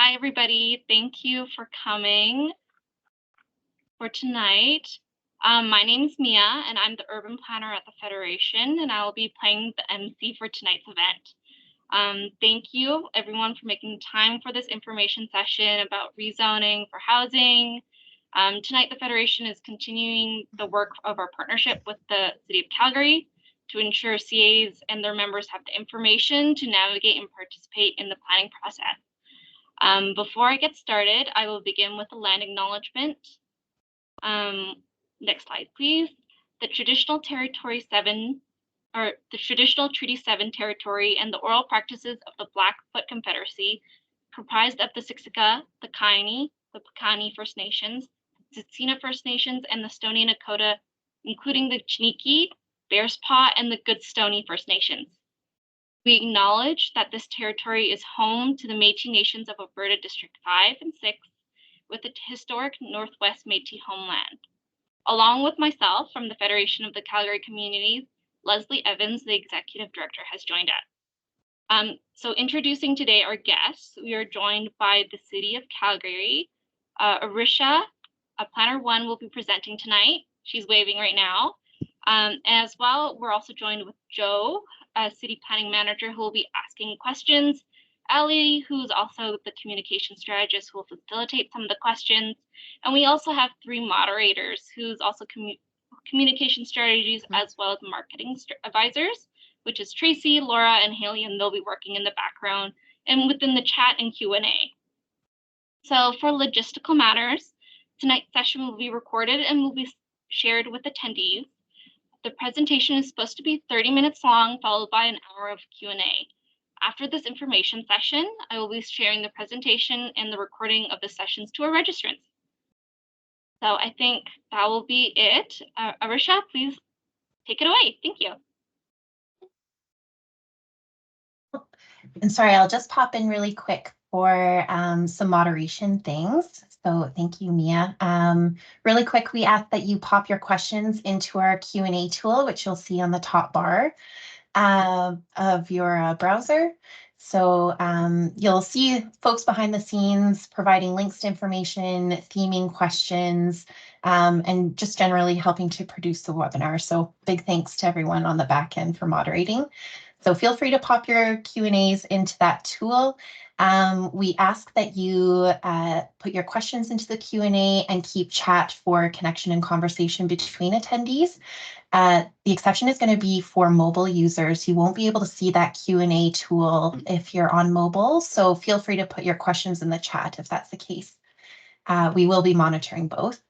Hi, everybody. Thank you for coming for tonight. My name is Mia, and I'm the urban planner at the Federation, and I will be playing the MC for tonight's event. Thank you, everyone, for making time for this information session about rezoning for housing. Tonight, the Federation is continuing the work of our partnership with the City of Calgary to ensure CAs and their members have the information to navigate and participate in the planning process. Before I get started, I will begin with the land acknowledgement. Next slide, please. The traditional Territory 7, or the traditional Treaty 7 territory and the oral practices of the Blackfoot Confederacy, comprised of the Siksika, the Kainai, the Piikani First Nations, the Tsuut'ina First Nations, and the Stoney Nakoda, including the Chiniki, Bears Paw, and the Goodstoney First Nations. We acknowledge that this territory is home to the Métis Nations of Alberta District 5 and 6, with the historic Northwest Métis homeland. Along with myself from the Federation of the Calgary Communities, Leslie Evans, the Executive Director, has joined us. So introducing today our guests, we are joined by the City of Calgary. Arisha, Planner 1, will be presenting tonight. She's waving right now. As well, we're also joined with Joe, a city planning manager, who will be asking questions. Ali, who's also the communication strategist, who will facilitate some of the questions. And we also have 3 moderators who's also communication strategies as well as marketing advisors, which is Tracy, Laura, and Haley, and they'll be working in the background and within the chat and Q&A. So for logistical matters, tonight's session will be recorded and will be shared with attendees. The presentation is supposed to be 30 minutes long, followed by an hour of Q&A. After this information session, I will be sharing the presentation and the recording of the sessions to our registrants. So I think that will be it. Arisha, please take it away. Thank you. And sorry, I'll just pop in really quick for some moderation things. So thank you, Mia. Really quick, we ask that you pop your questions into our Q&A tool, which you'll see on the top bar of your browser. So you'll see folks behind the scenes providing links to information, theming questions, and just generally helping to produce the webinar. So big thanks to everyone on the back end for moderating. So feel free to pop your Q&As into that tool. We ask that you put your questions into the Q&A and keep chat for connection and conversation between attendees. The exception is going to be for mobile users. You won't be able to see that Q&A tool if you're on mobile, so feel free to put your questions in the chat if that's the case. We will be monitoring both.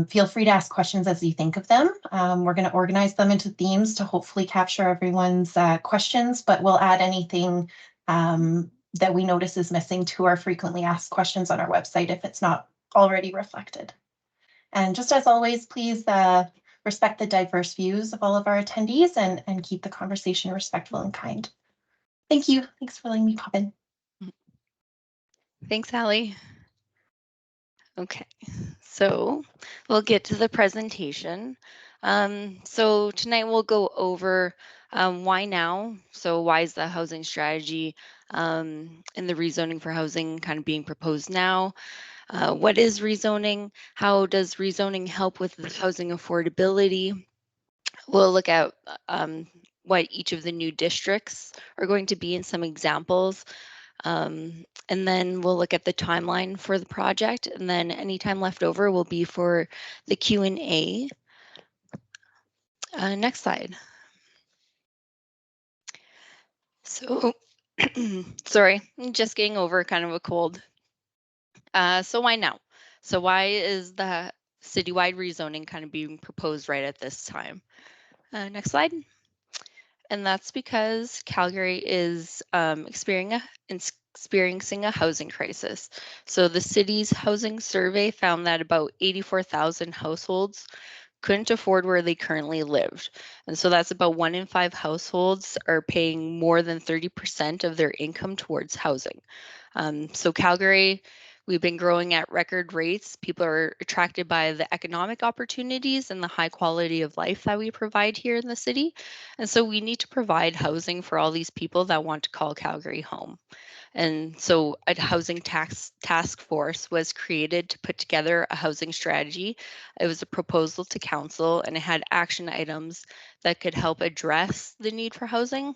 Feel free to ask questions as you think of them. We're going to organize them into themes to hopefully capture everyone's questions, but we'll add anything that we notice is missing to our frequently asked questions on our website if it's not already reflected. And just as always, please respect the diverse views of all of our attendees and keep the conversation respectful and kind. Thank you. Thanks for letting me pop in. Thanks, Ali. Okay, so we'll get to the presentation. So tonight we'll go over why now. So why is the housing strategy and the rezoning for housing kind of being proposed now? What is rezoning? How does rezoning help with the housing affordability? We'll look at what each of the new districts are going to be in some examples. And then we'll look at the timeline for the project, and then any time left over will be for the Q&A. Next slide. So, sorry, I'm just getting over kind of a cold. So why now? So why is the citywide rezoning kind of being proposed right at this time? Next slide. And that's because Calgary is experiencing a housing crisis. So the city's housing survey found that about 84,000 households couldn't afford where they currently lived. And so that's about 1 in 5 households are paying more than 30% of their income towards housing. So Calgary We've been growing at record rates. People are attracted by the economic opportunities and the high quality of life that we provide here in the city. And so we need to provide housing for all these people that want to call Calgary home. And so a housing task force was created to put together a housing strategy. It was a proposal to council and it had action items that could help address the need for housing.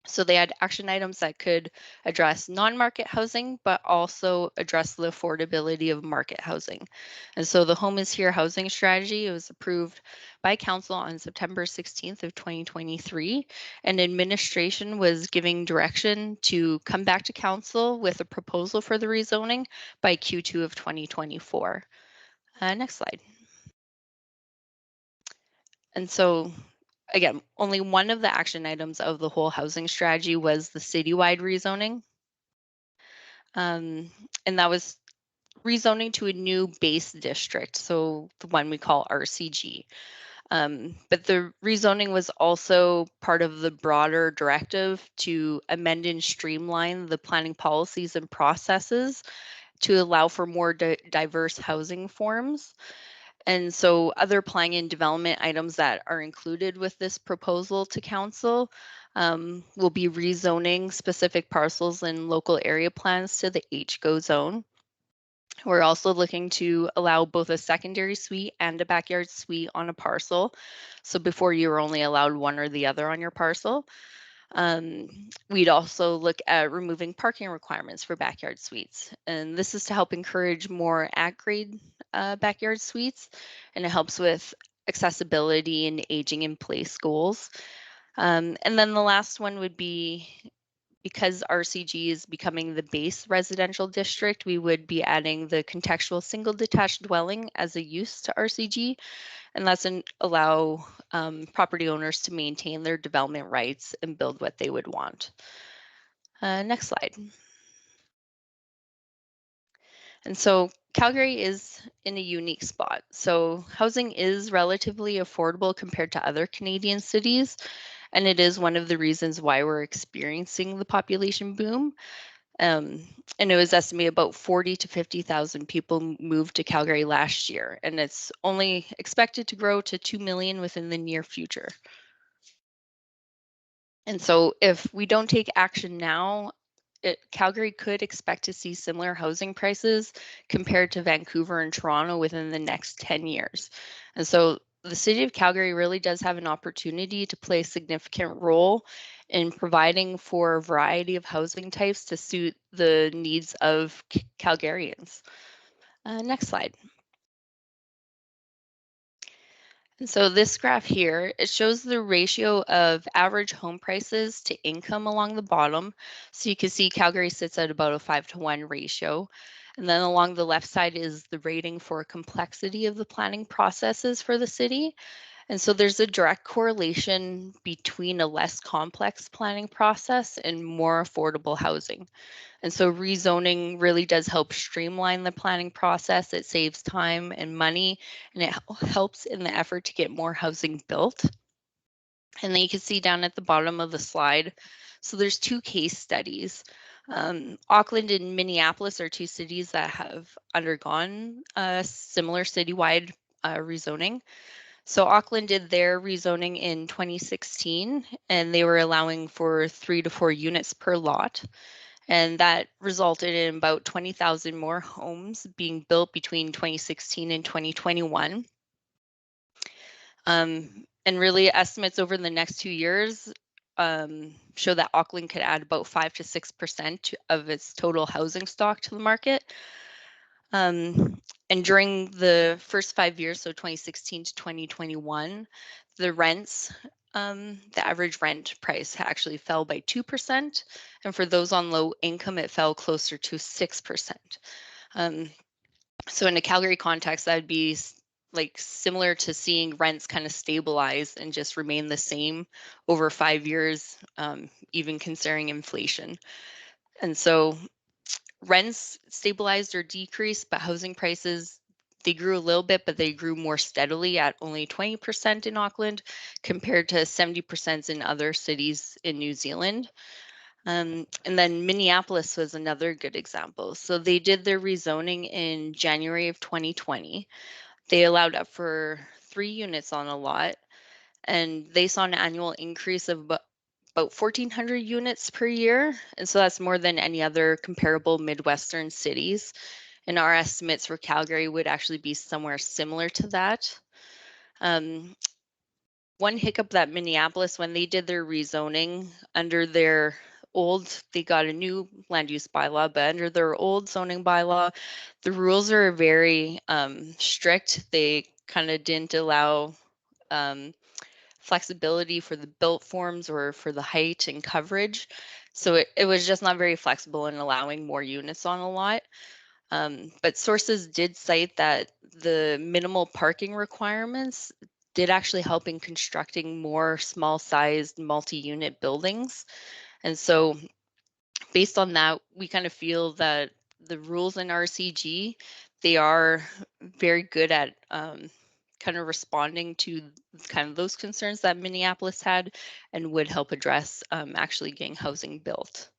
So they had action items that could address non-market housing, but also address the affordability of market housing. And so the Home is Here housing strategy, it was approved by council on September 16th of 2023. And administration was giving direction to come back to council with a proposal for the rezoning by Q2 of 2024. Next slide. And so again, only one of the action items of the whole housing strategy was the citywide rezoning. And that was rezoning to a new base district, so the one we call RCG. But the rezoning was also part of the broader directive to amend and streamline the planning policies and processes to allow for more diverse housing forms. And so other planning and development items that are included with this proposal to council will be rezoning specific parcels and local area plans to the HGO zone. We're also looking to allow both a secondary suite and a backyard suite on a parcel. So before you were only allowed one or the other on your parcel. We'd also look at removing parking requirements for backyard suites. And this is to help encourage more at-grade backyard suites, and it helps with accessibility and aging in place goals. And then the last one would be, because RCG is becoming the base residential district, we would be adding the contextual single detached dwelling as a use to RCG, and that's allow property owners to maintain their development rights and build what they would want. Next slide. And so Calgary is in a unique spot. So housing is relatively affordable compared to other Canadian cities, and it is one of the reasons why we're experiencing the population boom. And it was estimated about 40 to 50,000 people moved to Calgary last year, and it's only expected to grow to 2 million within the near future. And so if we don't take action now, Calgary could expect to see similar housing prices compared to Vancouver and Toronto within the next 10 years. And so the City of Calgary really does have an opportunity to play a significant role in providing for a variety of housing types to suit the needs of Calgarians. Next slide. And so this graph here, it shows the ratio of average home prices to income along the bottom. So you can see Calgary sits at about a 5-to-1 ratio. And then along the left side is the rating for complexity of the planning processes for the city. And so there's a direct correlation between a less complex planning process and more affordable housing. And so rezoning really does help streamline the planning process. It saves time and money, and it helps in the effort to get more housing built. And then you can see down at the bottom of the slide, so there's 2 case studies. Auckland and Minneapolis are 2 cities that have undergone a similar citywide rezoning. So Auckland did their rezoning in 2016, and they were allowing for 3 to 4 units per lot. And that resulted in about 20,000 more homes being built between 2016 and 2021. And really estimates over the next 2 years show that Auckland could add about 5 to 6% of its total housing stock to the market. And during the first 5 years, so 2016 to 2021, the rents, the average rent price actually fell by 2%. And for those on low income, it fell closer to 6%. So in a Calgary context, that would be like similar to seeing rents kind of stabilize and just remain the same over 5 years, even considering inflation. And so rents stabilized or decreased, but housing prices, they grew a little bit, but they grew more steadily at only 20% in Auckland compared to 70% in other cities in New Zealand. And then Minneapolis was another good example. So they did their rezoning in January of 2020. They allowed up for 3 units on a lot, and they saw an annual increase of about 1,400 units per year. And so that's more than any other comparable Midwestern cities. And our estimates for Calgary would actually be somewhere similar to that. One hiccup that Minneapolis, when they did their rezoning under their they got a new land use bylaw, but under their old zoning bylaw, the rules are very strict. They kind of didn't allow flexibility for the built forms or for the height and coverage. So it was just not very flexible in allowing more units on a lot. But sources did cite that the minimal parking requirements did actually help in constructing more small-sized multi-unit buildings. And so based on that, we kind of feel that the rules in RCG, they are very good at kind of responding to kind of those concerns that Minneapolis had and would help address actually getting housing built.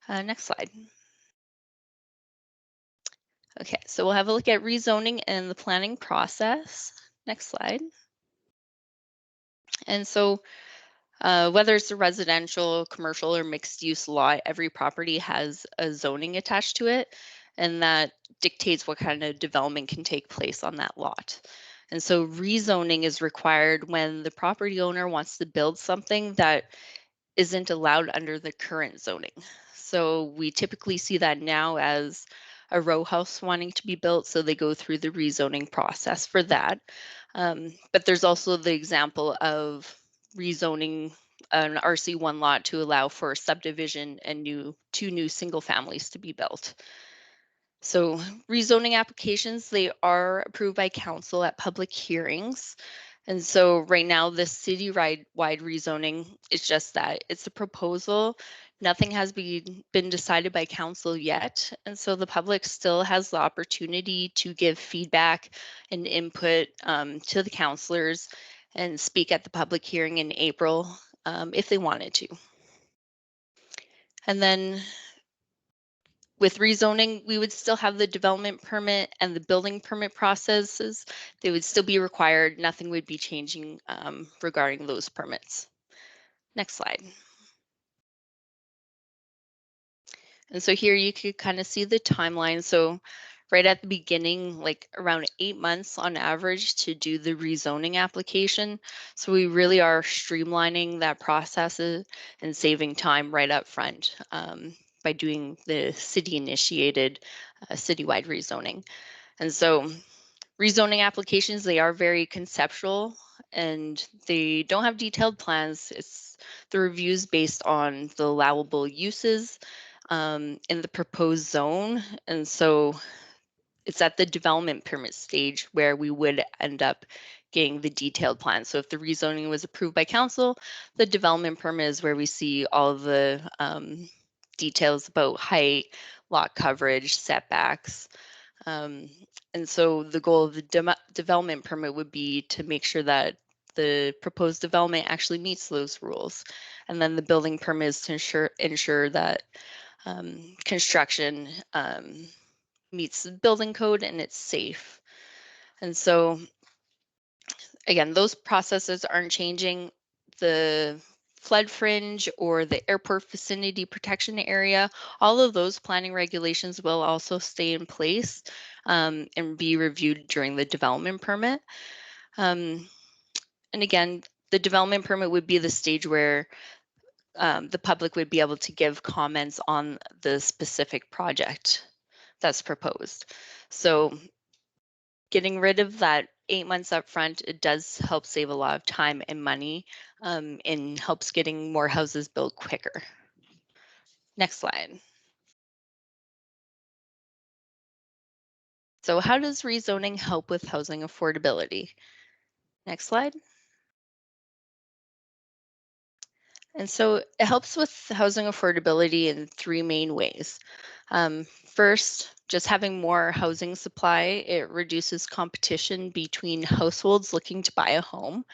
Next slide. Okay, so we'll have a look at rezoning and the planning process. Next slide. And so whether it's a residential, commercial, or mixed use lot, every property has a zoning attached to it, and that dictates what kind of development can take place on that lot. And so rezoning is required when the property owner wants to build something that isn't allowed under the current zoning. So we typically see that now as a row house wanting to be built, so they go through the rezoning process for that. But there's also the example of rezoning an RC1 lot to allow for subdivision and 2 new single families to be built. So rezoning applications, they are approved by council at public hearings. And so right now, the city-wide rezoning is just that. It's a proposal. Nothing has been decided by council yet. And so the public still has the opportunity to give feedback and input to the councilors and speak at the public hearing in April if they wanted to. And then with rezoning, we would still have the development permit and the building permit processes. They would still be required. Nothing would be changing regarding those permits. Next slide. And so here you could kind of see the timeline. So right at the beginning, like around 8 months on average to do the rezoning application. So we really are streamlining that process and saving time right up front by doing the city initiated citywide rezoning. And so rezoning applications, they are very conceptual and they don't have detailed plans. It's the reviews based on the allowable uses in the proposed zone. And so it's at the development permit stage where we would end up getting the detailed plan. So if the rezoning was approved by council, the development permit is where we see all of the details about height, lot coverage, setbacks. And so the goal of the development permit would be to make sure that the proposed development actually meets those rules. And then the building permit is to ensure that construction meets the building code and it's safe. And so again, those processes aren't changing. The flood fringe or the airport vicinity protection area, all of those planning regulations will also stay in place and be reviewed during the development permit. And again, the development permit would be the stage where the public would be able to give comments on the specific project that's proposed. So getting rid of that 8 months up front, it does help save a lot of time and money and helps getting more houses built quicker. Next slide. So how does rezoning help with housing affordability? Next slide. And so it helps with housing affordability in 3 main ways. First, just having more housing supply, it reduces competition between households looking to buy a home.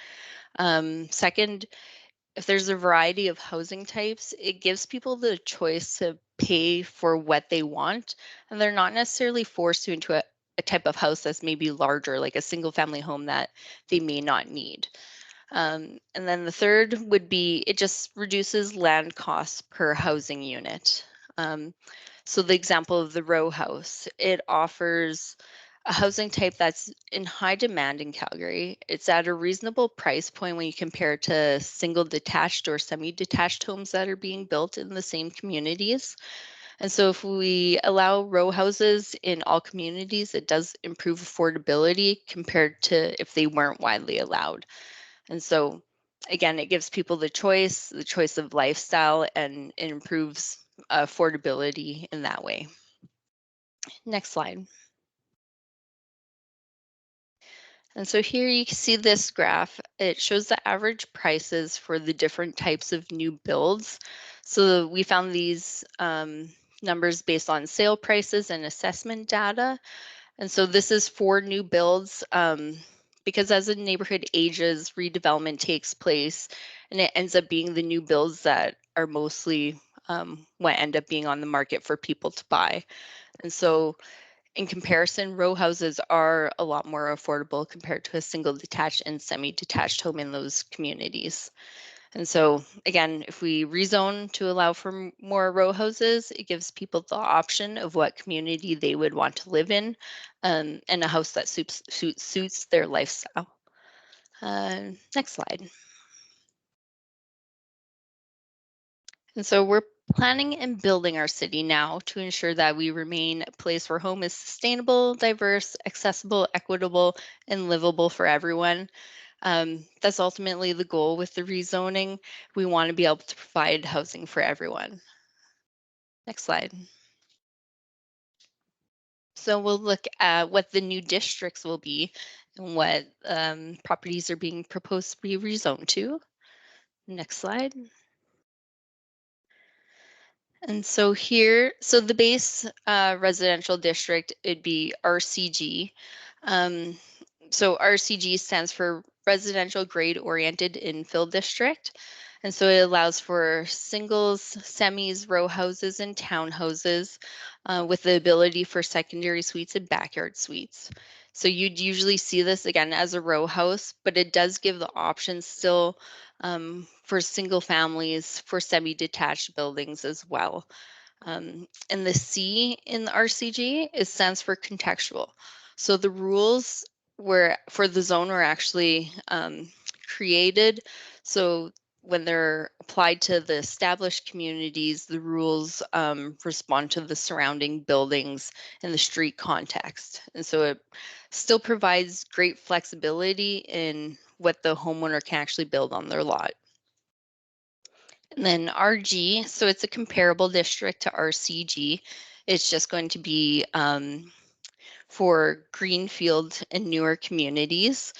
Second, if there's a variety of housing types, it gives people the choice to pay for what they want, and they're not necessarily forced into a type of house that's maybe larger, like a single family home that they may not need. And then the third would be it just reduces land costs per housing unit. So the example of the row house, it offers a housing type that's in high demand in Calgary. It's at a reasonable price point when you compare it to single detached or semi-detached homes that are being built in the same communities. And so if we allow row houses in all communities, it does improve affordability compared to if they weren't widely allowed. And so again, it gives people the choice of lifestyle, and it improves affordability in that way. Next slide. And so here you can see this graph. It shows the average prices for the different types of new builds. So we found these numbers based on sale prices and assessment data. And so this is for new builds, because as a neighborhood ages, redevelopment takes place, and it ends up being the new builds that are mostly what end up being on the market for people to buy. And so in comparison, row houses are a lot more affordable compared to a single detached and semi-detached home in those communities. And so again, if we rezone to allow for more row houses, it gives people the option of what community they would want to live in, and a house that suits their lifestyle. Next slide. And so we're planning and building our city now to ensure that we remain a place where home is sustainable, diverse, accessible, equitable, and livable for everyone. That's ultimately the goal with the rezoning. We want to be able to provide housing for everyone. Next slide. So we'll look at what the new districts will be and what properties are being proposed to be rezoned to. Next slide. And so here, so the base residential district, it'd be RCG. Um, so RCG stands for Residential Grade Oriented Infill District. And so it allows for singles, semis, row houses, and townhouses with the ability for secondary suites and backyard suites. So you'd usually see this again as a row house, but it does give the option still for single families, for semi-detached buildings as well. And the C in the RCG, it stands for contextual. So the rules were for the zone were actually created. So when they're applied to the established communities, the rules respond to the surrounding buildings and the street context. And so it still provides great flexibility in what the homeowner can actually build on their lot. And then RG, so it's a comparable district to RCG. It's just going to be for greenfield and newer communities.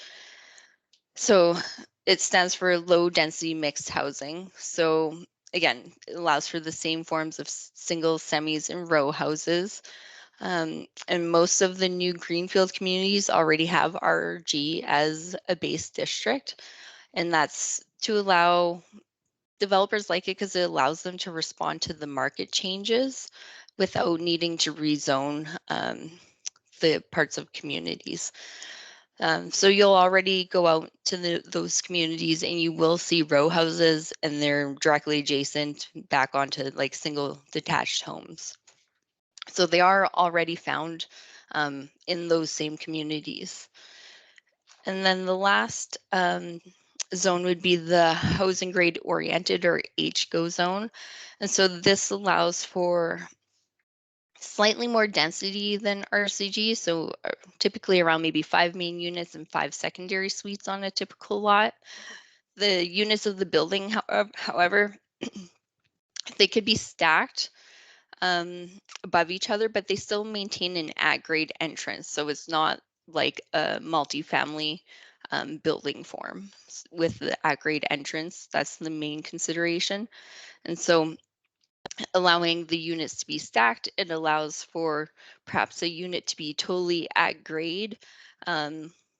So it stands for low density mixed housing. So again, it allows for the same forms of single, semis, and row houses. And most of the new greenfield communities already have RG as a base district. And that's to allow developers like it because it allows them to respond to the market changes without needing to rezone the parts of communities. So you'll already go out to those communities and you will see row houses, and they're directly adjacent back onto like single detached homes. So they are already found in those same communities. And then the last zone would be the housing grade oriented, or HGO zone. And so this allows for slightly more density than RCG. So typically around maybe 5 main units and 5 secondary suites on a typical lot. The units of the building, however, they could be stacked above each other, but they still maintain an at-grade entrance. So it's not like a multifamily building form with the at-grade entrance. That's the main consideration. And so allowing the units to be stacked, it allows for perhaps a unit to be totally at grade,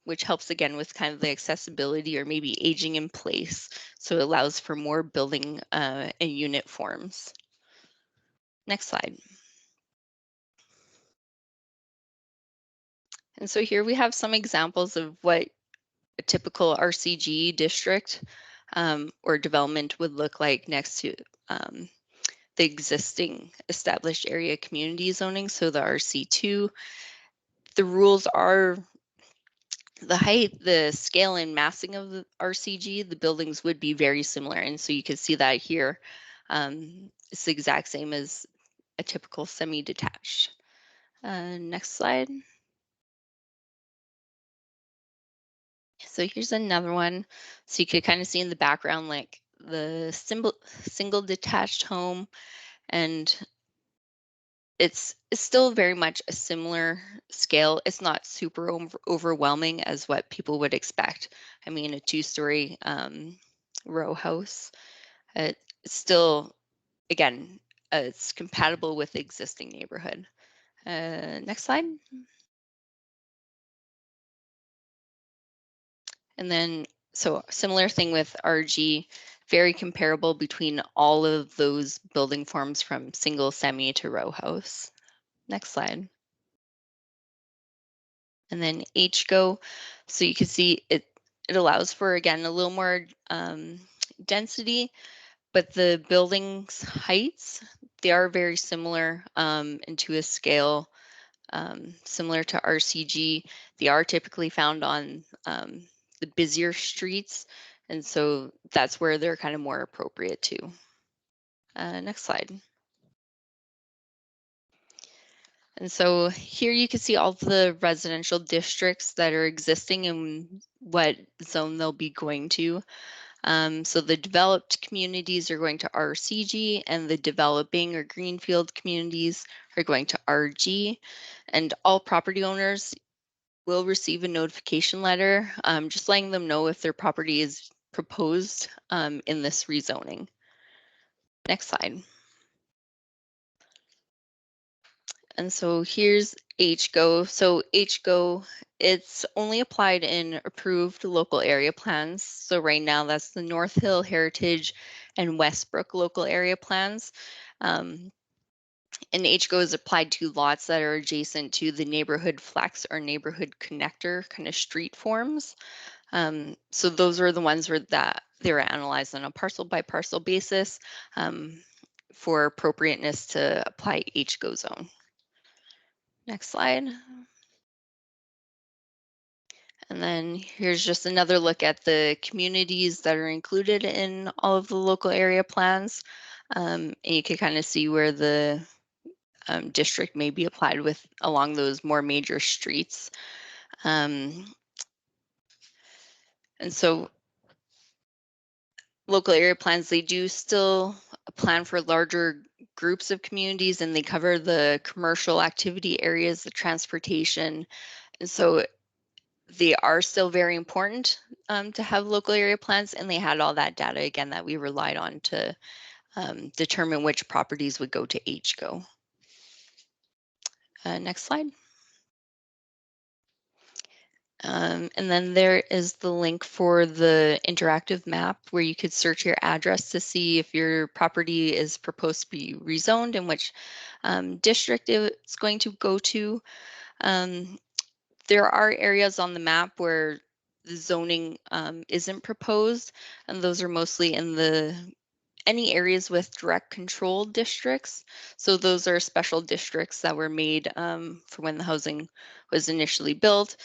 which helps again with kind of the accessibility or maybe aging in place. So it allows for more building and unit forms. Next slide. And so here we have some examples of what a typical RCG district or development would look like next to the existing established area community zoning, so the RC2. The rules are the height, the scale and massing of the RCG, the buildings would be very similar. And so you can see that here. It's the exact same as a typical semi-detached. Next slide. So here's another one. So you could kind of see in the background, like the single detached home, and it's still very much a similar scale. It's not super overwhelming as what people would expect. I mean, a 2-story row house, it's still, again, it's compatible with the existing neighborhood. Next slide. And then, so similar thing with RG, very comparable between all of those building forms from single, semi to row house. Next slide. And then HGO, so you can see it allows for, again, a little more density, but the building's heights, they are very similar into a scale similar to RCG. They are typically found on the busier streets, and so that's where they're kind of more appropriate too. Next slide. And so here you can see all the residential districts that are existing and what zone they'll be going to. So the developed communities are going to RCG, and the developing or greenfield communities are going to RG. And all property owners will receive a notification letter, just letting them know if their property is proposed in this rezoning. Next slide. And so here's HGO. So HGO, it's only applied in approved local area plans. So right now that's the North Hill, Heritage, and Westbrook local area plans. And HGO is applied to lots that are adjacent to the neighborhood flex or neighborhood connector kind of street forms. So those are the ones where they were analyzed on a parcel by parcel basis for appropriateness to apply HGO zone. Next slide. And then here's just another look at the communities that are included in all of the local area plans. And you can kind of see where the district may be applied with along those more major streets. And so local area plans, they do still plan for larger groups of communities, and they cover the commercial activity areas, the transportation. And so they are still very important to have local area plans, and they had all that data again that we relied on to determine which properties would go to HGO. Next slide. And then there is the link for the interactive map where you could search your address to see if your property is proposed to be rezoned and which district it's going to go to. There are areas on the map where the zoning isn't proposed, and those are mostly in any areas with direct control districts. So those are special districts that were made for when the housing was initially built.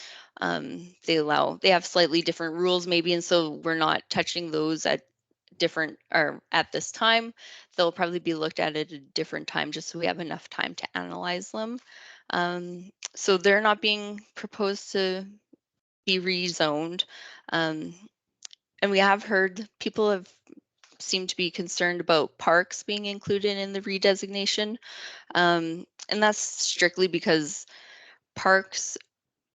They have slightly different rules maybe, and so we're not touching those at this time. They'll probably be looked at a different time just so we have enough time to analyze them. So they're not being proposed to be rezoned. And we have heard people have seemed to be concerned about parks being included in the redesignation. And that's strictly because parks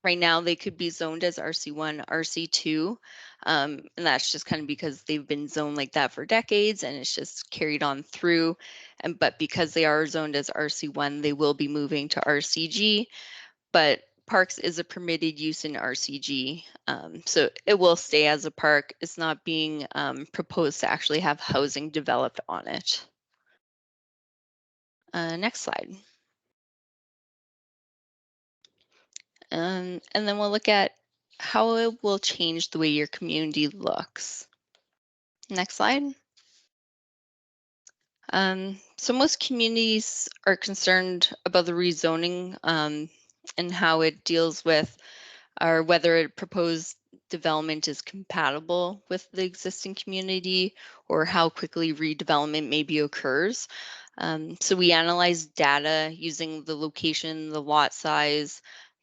right now, they could be zoned as RC1, RC2. And that's just kind of because they've been zoned like that for decades and it's just carried on through. But because they are zoned as RC1, they will be moving to RCG. But parks is a permitted use in RCG, so it will stay as a park. It's not being proposed to actually have housing developed on it. Next slide. And then we'll look at how it will change the way your community looks. Next slide. So most communities are concerned about the rezoning and how it deals with, or whether a proposed development is compatible with the existing community, or how quickly redevelopment maybe occurs. So we analyze data using the location, the lot size,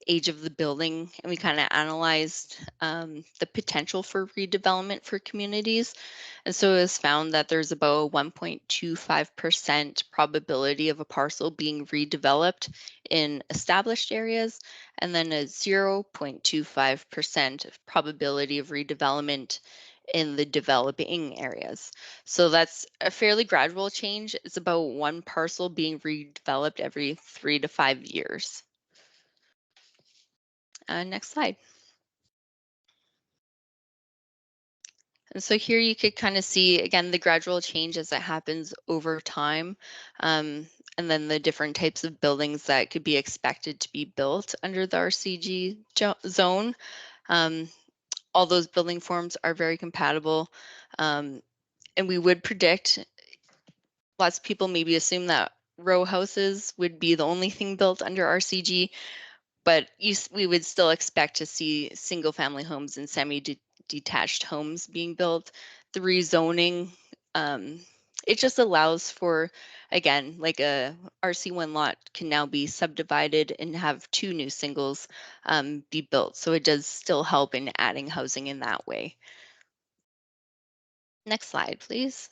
age of the building, and we kind of analyzed the potential for redevelopment for communities. And so it was found that there's about a 1.25% probability of a parcel being redeveloped in established areas, and then a 0.25% probability of redevelopment in the developing areas. So that's a fairly gradual change. It's about one parcel being redeveloped every 3 to 5 years. Next slide. And so here you could kind of see, again, the gradual change as it happens over time, and then the different types of buildings that could be expected to be built under the RCG zone. All those building forms are very compatible, and we would predict, lots of people maybe assume that row houses would be the only thing built under RCG, but we would still expect to see single family homes and semi-detached homes being built. The rezoning, it just allows for, again, like a RC1 lot can now be subdivided and have 2 new singles be built. So it does still help in adding housing in that way. Next slide, please.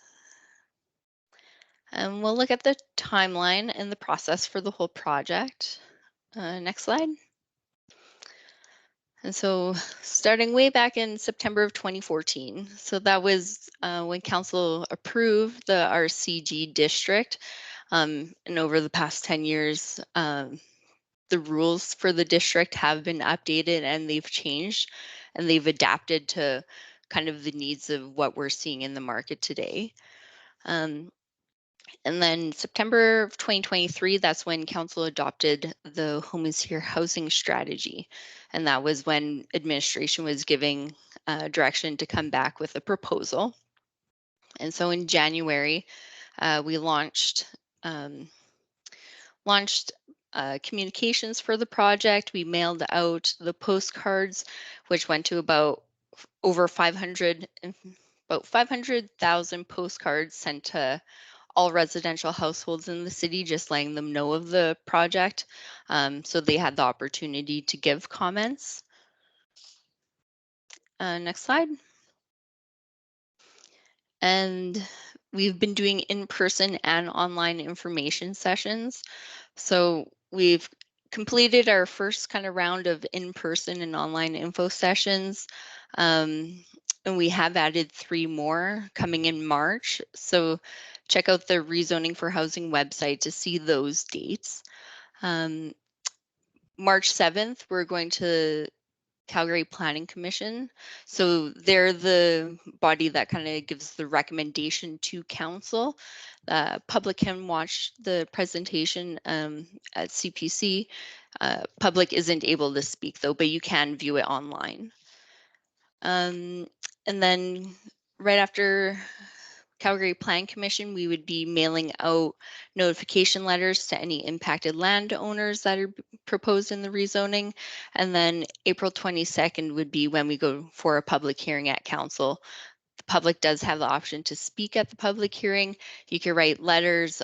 And we'll look at the timeline and the process for the whole project. Next slide. And so starting way back in September of 2014, so that was when council approved the RCG district. And over the past 10 years, the rules for the district have been updated and they've changed and they've adapted to kind of the needs of what we're seeing in the market today. And then September of 2023, that's when council adopted the Home is Here housing strategy. And that was when administration was giving direction to come back with a proposal. And so in January, we launched communications for the project. We mailed out the postcards, which went to about 500,000 postcards sent to all residential households in the city, just letting them know of the project. So they had the opportunity to give comments. Next slide. And we've been doing in-person and online information sessions. So we've completed our first kind of round of in-person and online info sessions. And we have added 3 more coming in March. So check out the Rezoning for Housing website to see those dates. March 7th, we're going to Calgary Planning Commission. So they're the body that kind of gives the recommendation to council. Public can watch the presentation at CPC. Public isn't able to speak though, but you can view it online. And then right after Calgary Plan Commission, we would be mailing out notification letters to any impacted landowners that are proposed in the rezoning. And then April 22nd would be when we go for a public hearing at council. The public does have the option to speak at the public hearing. You can write letters,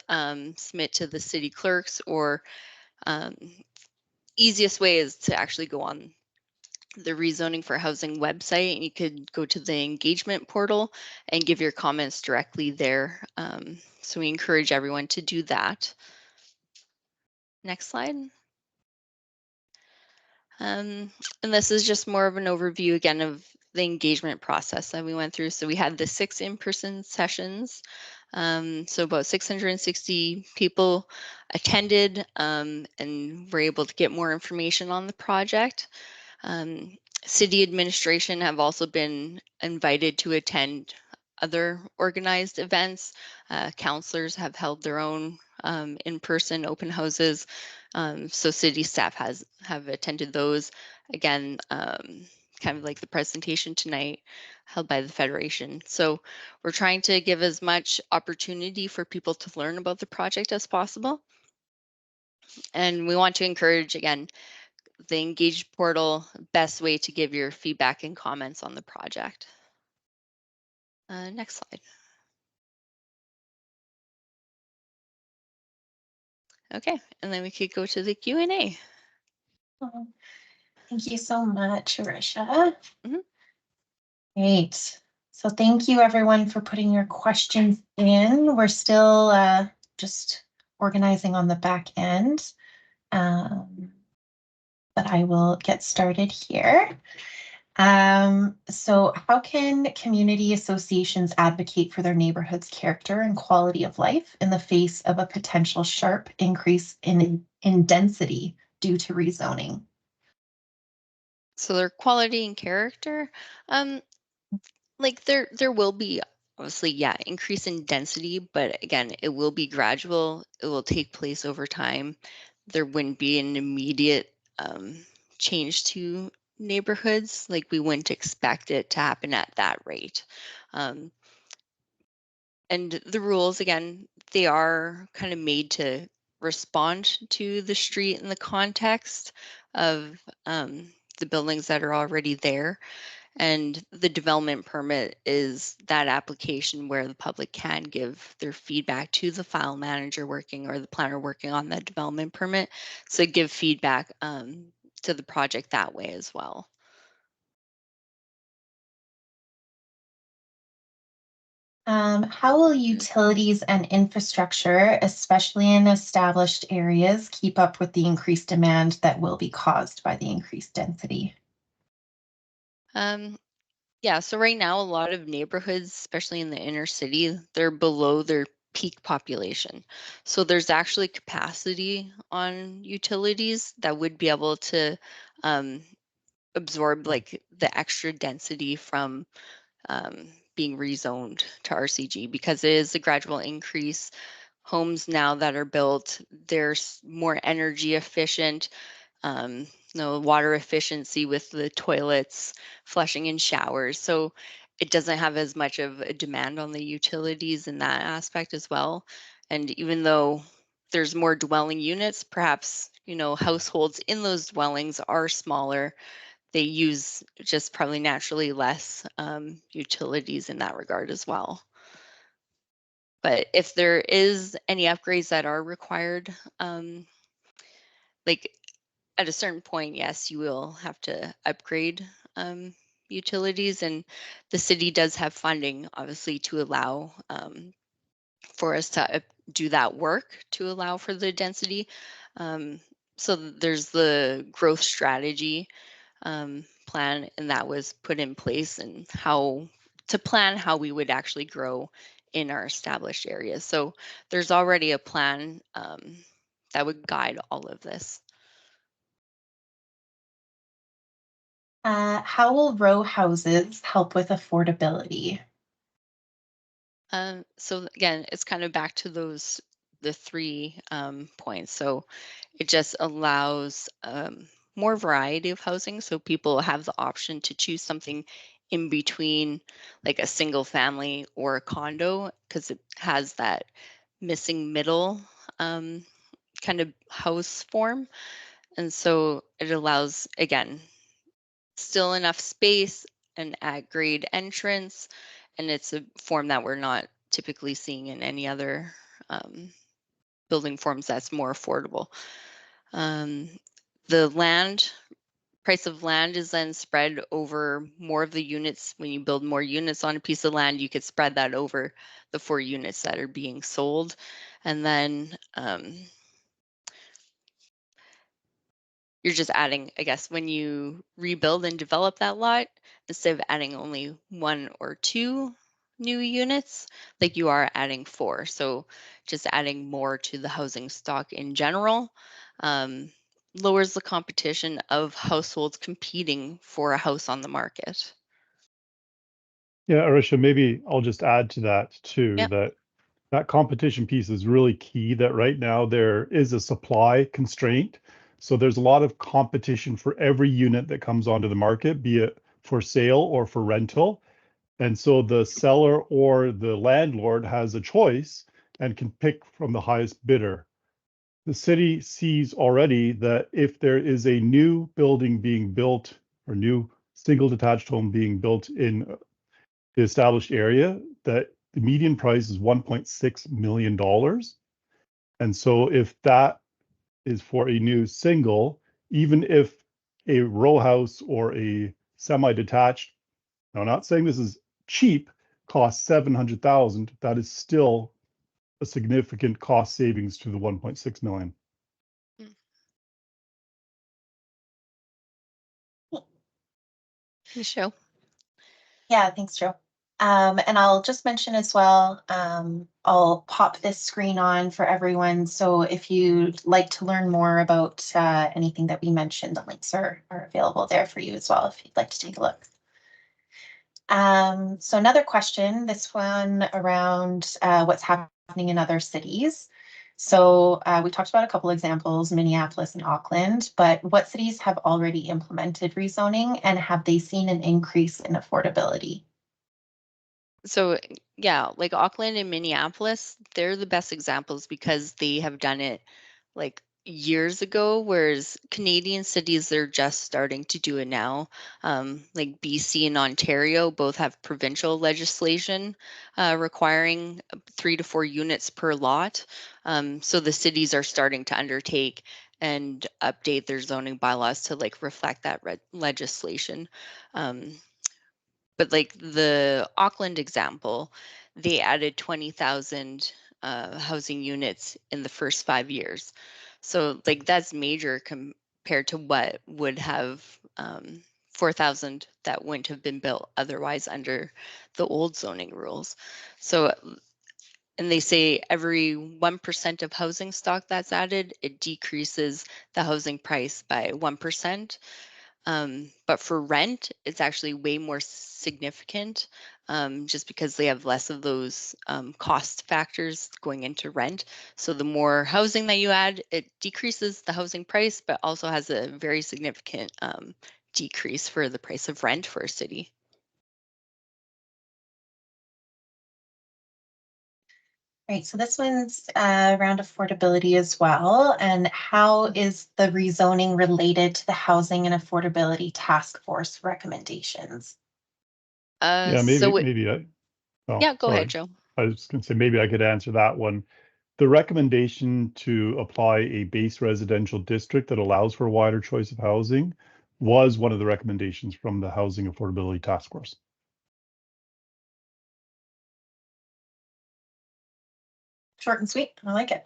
submit to the city clerks, or easiest way is to actually go on the Rezoning for Housing website, and you could go to the engagement portal and give your comments directly there. So we encourage everyone to do that. Next slide. And this is just more of an overview again of the engagement process that we went through. So we had the 6 in-person sessions. So about 660 people attended and were able to get more information on the project. City administration have also been invited to attend other organized events. Councilors have held their own in-person open houses. So city staff have attended those. Again, kind of like the presentation tonight held by the Federation. So we're trying to give as much opportunity for people to learn about the project as possible. And we want to encourage, again, the Engage portal, best way to give your feedback and comments on the project. Next slide. Okay, and then we could go to the Q&A. Thank you so much, Arisha. Mhm. Great. So thank you everyone for putting your questions in. We're still just organizing on the back end, but I will get started here. So how can community associations advocate for their neighborhood's character and quality of life in the face of a potential sharp increase in density due to rezoning? So their quality and character, like there will be obviously, yeah, increase in density, but again, it will be gradual. It will take place over time. There wouldn't be an immediate change to neighborhoods. Like we wouldn't expect it to happen at that rate. And the rules, again, they are kind of made to respond to the street and the context of the buildings that are already there. And the development permit is that application where the public can give their feedback to the file manager working or the planner working on that development permit. So give feedback to the project that way as well. How will utilities and infrastructure, especially in established areas, keep up with the increased demand that will be caused by the increased density? Yeah, so right now, a lot of neighborhoods, especially in the inner city, they're below their peak population. So there's actually capacity on utilities that would be able to um, absorb like the extra density from being rezoned to RCG because it is a gradual increase. Homes now that are built, they're more energy efficient, um, water efficiency with the toilets, flushing and showers. So it doesn't have as much of a demand on the utilities in that aspect as well. And even though there's more dwelling units, perhaps, households in those dwellings are smaller. They use just probably naturally less utilities in that regard as well. But if there is any upgrades that are required, like at a certain point, yes, you will have to upgrade utilities, and the city does have funding, obviously, to allow for us to do that work to allow for the density. So there's the growth strategy plan, and that was put in place, and how to plan how we would actually grow in our established areas. So there's already a plan that would guide all of this. How will row houses help with affordability? So again, it's kind of back to the three points. So it just allows more variety of housing. So people have the option to choose something in between like a single family or a condo because it has that missing middle kind of house form. And so it allows, again, still enough space, an at-grade entrance, and it's a form that we're not typically seeing in any other building forms that's more affordable. The price of land is then spread over more of the units. When you build more units on a piece of land, you could spread that over the 4 units that are being sold. And then you're just adding, I guess, when you rebuild and develop that lot, instead of adding only 1 or 2 new units, like you are adding 4. So just adding more to the housing stock in general lowers the competition of households competing for a house on the market. Yeah, Arisha, maybe I'll just add to that too, Yep. that competition piece is really key, that right now there is a supply constraint. So there's a lot of competition for every unit that comes onto the market, be it for sale or for rental. And so the seller or the landlord has a choice and can pick from the highest bidder. The city sees already that if there is a new building being built or new single detached home being built in the established area, that the median price is $1.6 million. And so if that is for a new single, even if a row house or a semi-detached, now I'm not saying this is cheap, costs 700,000, that is still a significant cost savings to the 1.6 million. Show. Yeah, thanks, Joe. And I'll just mention as well, I'll pop this screen on for everyone. So if you'd like to learn more about anything that we mentioned, the links are available there for you as well if you'd like to take a look. So another question, this one around what's happening in other cities. So we talked about a couple examples, Minneapolis and Auckland, but what cities have already implemented rezoning and have they seen an increase in affordability? So yeah, like Auckland and Minneapolis, they're the best examples because they have done it like years ago, whereas Canadian cities, they're just starting to do it now. Like BC and Ontario both have provincial legislation requiring 3 to 4 units per lot. So the cities are starting to undertake and update their zoning bylaws to like reflect that legislation. But like the Auckland example, they added 20,000 housing units in the first 5 years. So like that's major compared to what would have 4,000 that wouldn't have been built otherwise under the old zoning rules. So, and they say every 1% of housing stock that's added, it decreases the housing price by 1%. But for rent, it's actually way more significant just because they have less of those cost factors going into rent. So the more housing that you add, it decreases the housing price, but also has a very significant decrease for the price of rent for a city. Right, so this one's around affordability as well. And how is the rezoning related to the Housing and Affordability Task Force recommendations? Yeah, So maybe oh, yeah, go sorry. ahead, Joe. I was going to say maybe I could answer that one. The recommendation to apply a base residential district that allows for a wider choice of housing was one of the recommendations from the Housing Affordability Task Force. Short and sweet, I like it.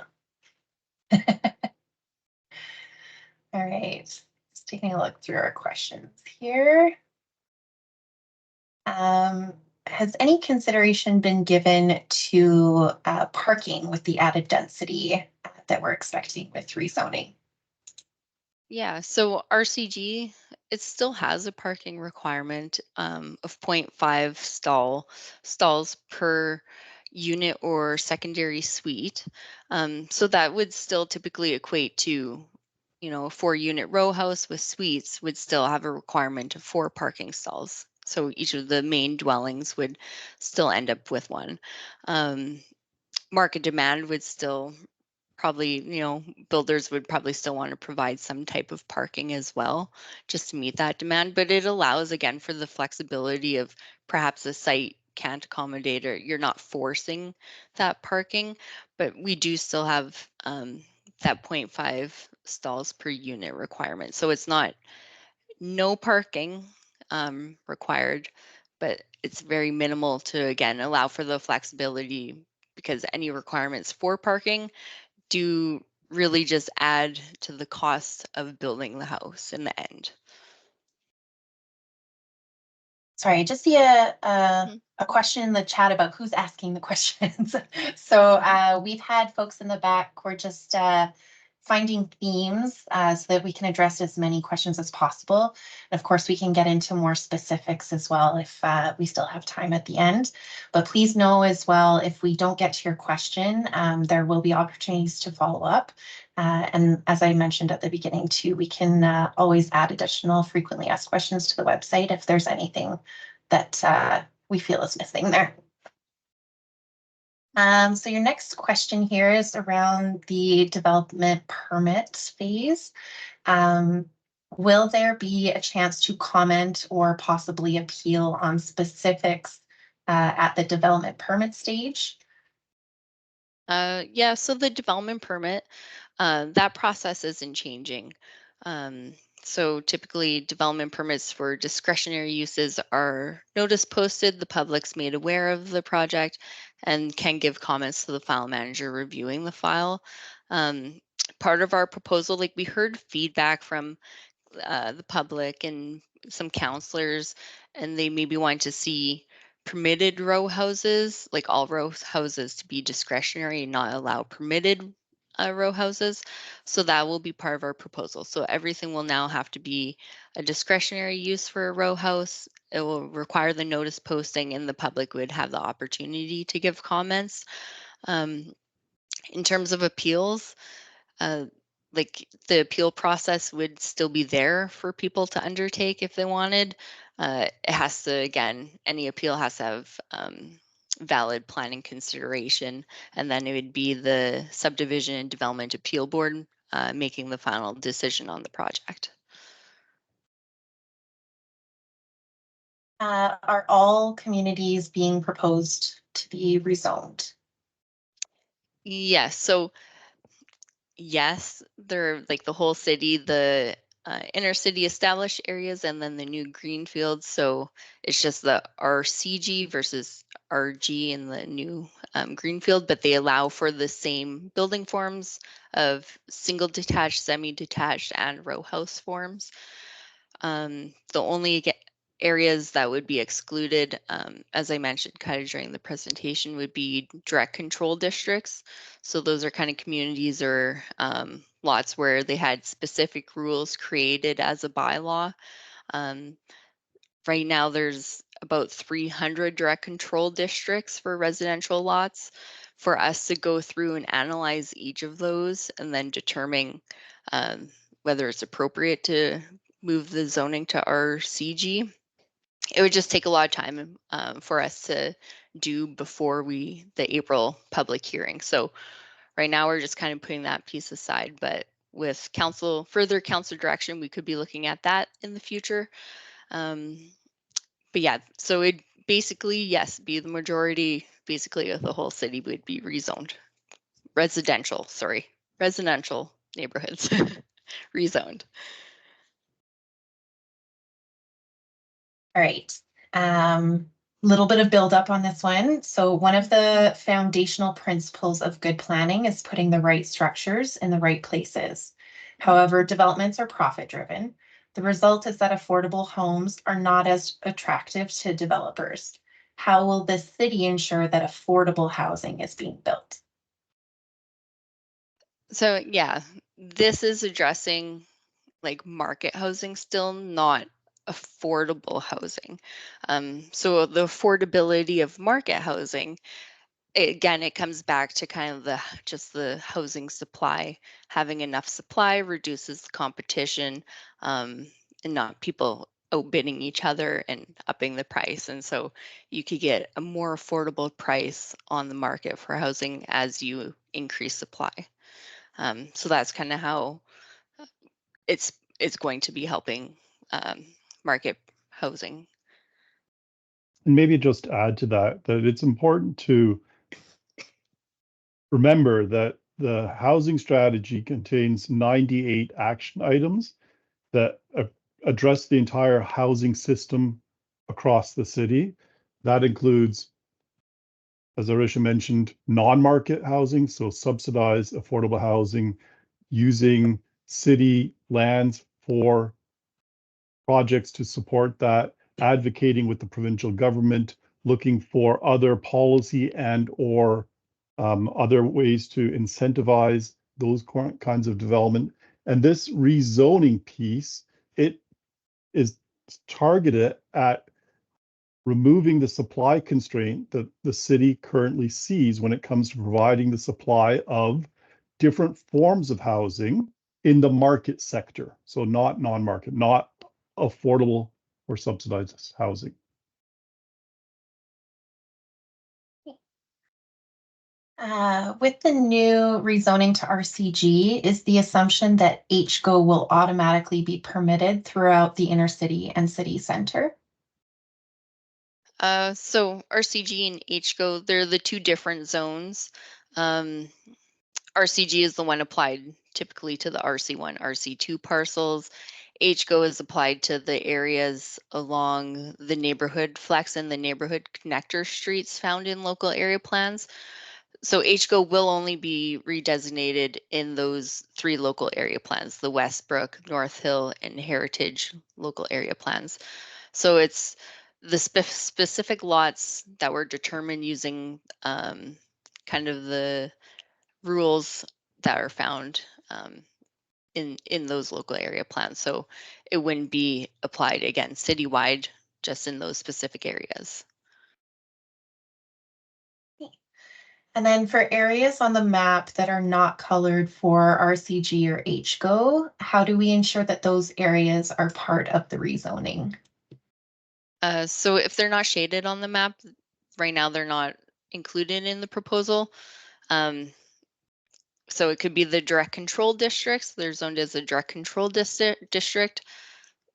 All right, just taking a look through our questions here. Has any consideration been given to parking with the added density that we're expecting with rezoning? Yeah, so RCG, it still has a parking requirement of 0.5 stalls per unit or secondary suite. So that would still typically equate to, you know, a 4-unit row house with suites would still have a requirement of 4 parking stalls. So each of the main dwellings would still end up with one. Market demand would still probably, you know, builders would probably still want to provide some type of parking as well, just to meet that demand. But it allows, again, for the flexibility of perhaps a site can't accommodate or you're not forcing that parking, but we do still have that 0.5 stalls per unit requirement. So it's not no parking required, but it's very minimal to, again, allow for the flexibility because any requirements for parking do really just add to the cost of building the house in the end. sorry, I just see a question in the chat about who's asking the questions. So we've had folks in the back who are just finding themes so that we can address as many questions as possible. And of course, we can get into more specifics as well if we still have time at the end. But please know as well, if we don't get to your question, there will be opportunities to follow up. And as I mentioned at the beginning too, we can always add additional frequently asked questions to the website if there's anything that we feel is missing there. So your next question here is around the development permit phase. Will there be a chance to comment or possibly appeal on specifics at the development permit stage? Yeah, so the development permit, that process isn't changing. So typically development permits for discretionary uses are notice posted, the public's made aware of the project and can give comments to the file manager reviewing the file. Part of our proposal, like we heard feedback from the public and some counselors, and they maybe want to see permitted row houses, like all row houses to be discretionary and not allow permitted row houses. So that will be part of our proposal. So everything will now have to be a discretionary use for a row house. It will require the notice posting and the public would have the opportunity to give comments. In terms of appeals, like the appeal process would still be there for people to undertake if they wanted. It has to, again, any appeal has to have valid planning consideration, and then it would be the subdivision and development appeal board making the final decision on the project. Are all communities being proposed to be rezoned? Yes, so yes, they're like the whole city, the inner city established areas, and then the new greenfields. So it's just the RCG versus RG in the new greenfield, but they allow for the same building forms of single detached, semi-detached, and row house forms. The only areas that would be excluded, as I mentioned kind of during the presentation, would be direct control districts. So those are kind of communities or lots where they had specific rules created as a bylaw. Right now there's about 300 direct control districts for residential lots. For us to go through and analyze each of those and then determine whether it's appropriate to move the zoning to RCG, it would just take a lot of time for us to do before the April public hearing. So right now we're just kind of putting that piece aside, but with further council direction, we could be looking at that in the future. But yeah, so it basically, yes, be the majority, basically of the whole city would be rezoned. Residential neighborhoods rezoned. All right. Little bit of build up on this one. So one of the foundational principles of good planning is putting the right structures in the right places. However, developments are profit driven. The result is that affordable homes are not as attractive to developers. How will the city ensure that affordable housing is being built? So yeah, this is addressing like market housing still, not affordable housing. So the affordability of market housing, again, it comes back to kind of just the housing supply. Having enough supply reduces the competition and not people outbidding each other and upping the price. And so you could get a more affordable price on the market for housing as you increase supply. So that's kind of how it's going to be helping market housing. And maybe just add to that it's important to remember that the housing strategy contains 98 action items that address the entire housing system across the city. That includes, as Arisha mentioned, non-market housing, so subsidized affordable housing, using city lands for projects to support that, advocating with the provincial government, looking for other policy and or other ways to incentivize those kinds of development. And this rezoning piece, it is targeted at removing the supply constraint that the city currently sees when it comes to providing the supply of different forms of housing in the market sector. So not non-market, not affordable or subsidized housing. With the new rezoning to RCG, is the assumption that HGO will automatically be permitted throughout the inner city and city center? So RCG and HGO, they're the two different zones. RCG is the one applied typically to the RC1, RC2 parcels. HGO is applied to the areas along the neighborhood flex and the neighborhood connector streets found in local area plans. So HGO will only be redesignated in those three local area plans, the Westbrook, North Hill, and Heritage local area plans. So it's the specific lots that were determined using kind of the rules that are found in those local area plans. So it wouldn't be applied again citywide, just in those specific areas. And then for areas on the map that are not colored for RCG or HGO, how do we ensure that those areas are part of the rezoning? So if they're not shaded on the map, right now they're not included in the proposal. So it could be the direct control districts. They're zoned as a direct control district.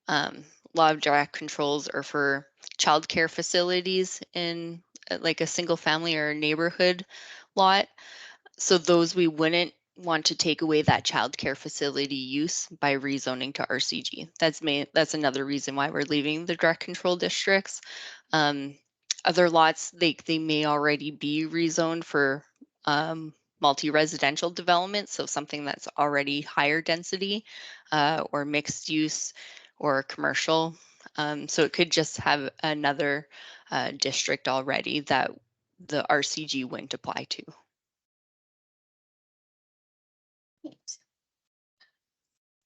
A lot of direct controls are for childcare facilities in like a single family or a neighborhood lot. So those we wouldn't want to take away that childcare facility use by rezoning to RCG. That's another reason why we're leaving the direct control districts. Other lots, they may already be rezoned for multi-residential development, so something that's already higher density or mixed use or commercial. So it could just have another district already that the RCG wouldn't apply to.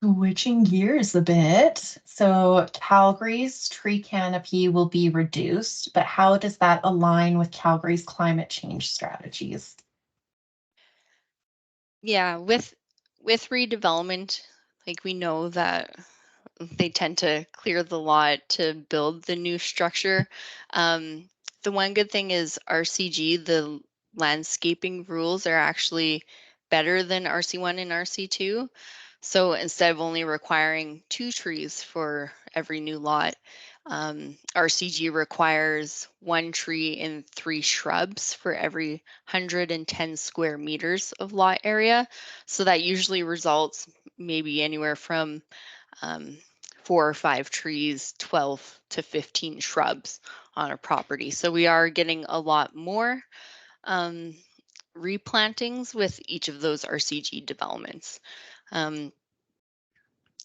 Switching gears a bit. So Calgary's tree canopy will be reduced, but how does that align with Calgary's climate change strategies? Yeah, with redevelopment, like we know that they tend to clear the lot to build the new structure. The one good thing is RCG, the landscaping rules are actually better than RC1 and RC2. So instead of only requiring 2 trees for every new lot, RCG requires 1 tree and 3 shrubs for every 110 square meters of lot area. So that usually results maybe anywhere from 4 or 5 trees, 12 to 15 shrubs on a property. So we are getting a lot more replantings with each of those RCG developments.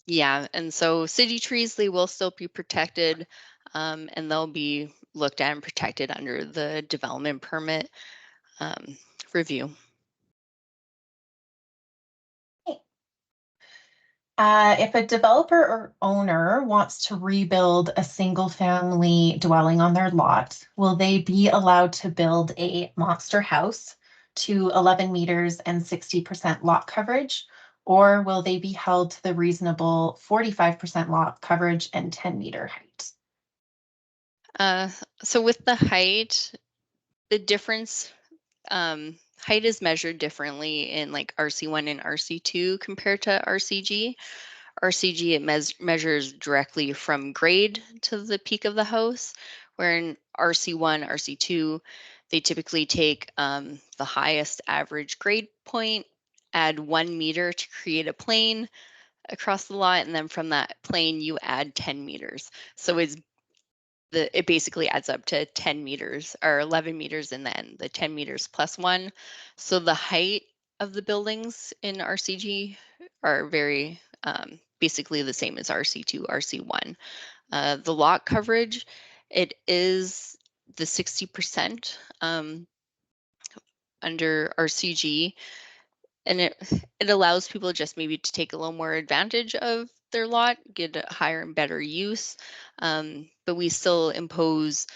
Yeah, and so city trees, they will still be protected and they'll be looked at and protected under the development permit review. If a developer or owner wants to rebuild a single family dwelling on their lot, will they be allowed to build a monster house to 11 meters and 60% lot coverage? Or will they be held to the reasonable 45% lot coverage and 10-meter height? So with the height, the difference, height is measured differently in like RC1 and RC2 compared to RCG. RCG, it measures directly from grade to the peak of the house, where in RC1, RC2, they typically take the highest average grade point, add 1 meter to create a plane across the lot, and then from that plane, you add 10 meters. So it basically adds up to 10 meters or 11 meters in the end, the 10 meters plus 1. So the height of the buildings in RCG are very basically the same as RC2, RC1. The lot coverage, it is the 60% under RCG, and it allows people just maybe to take a little more advantage of their lot, get a higher and better use, but we still impose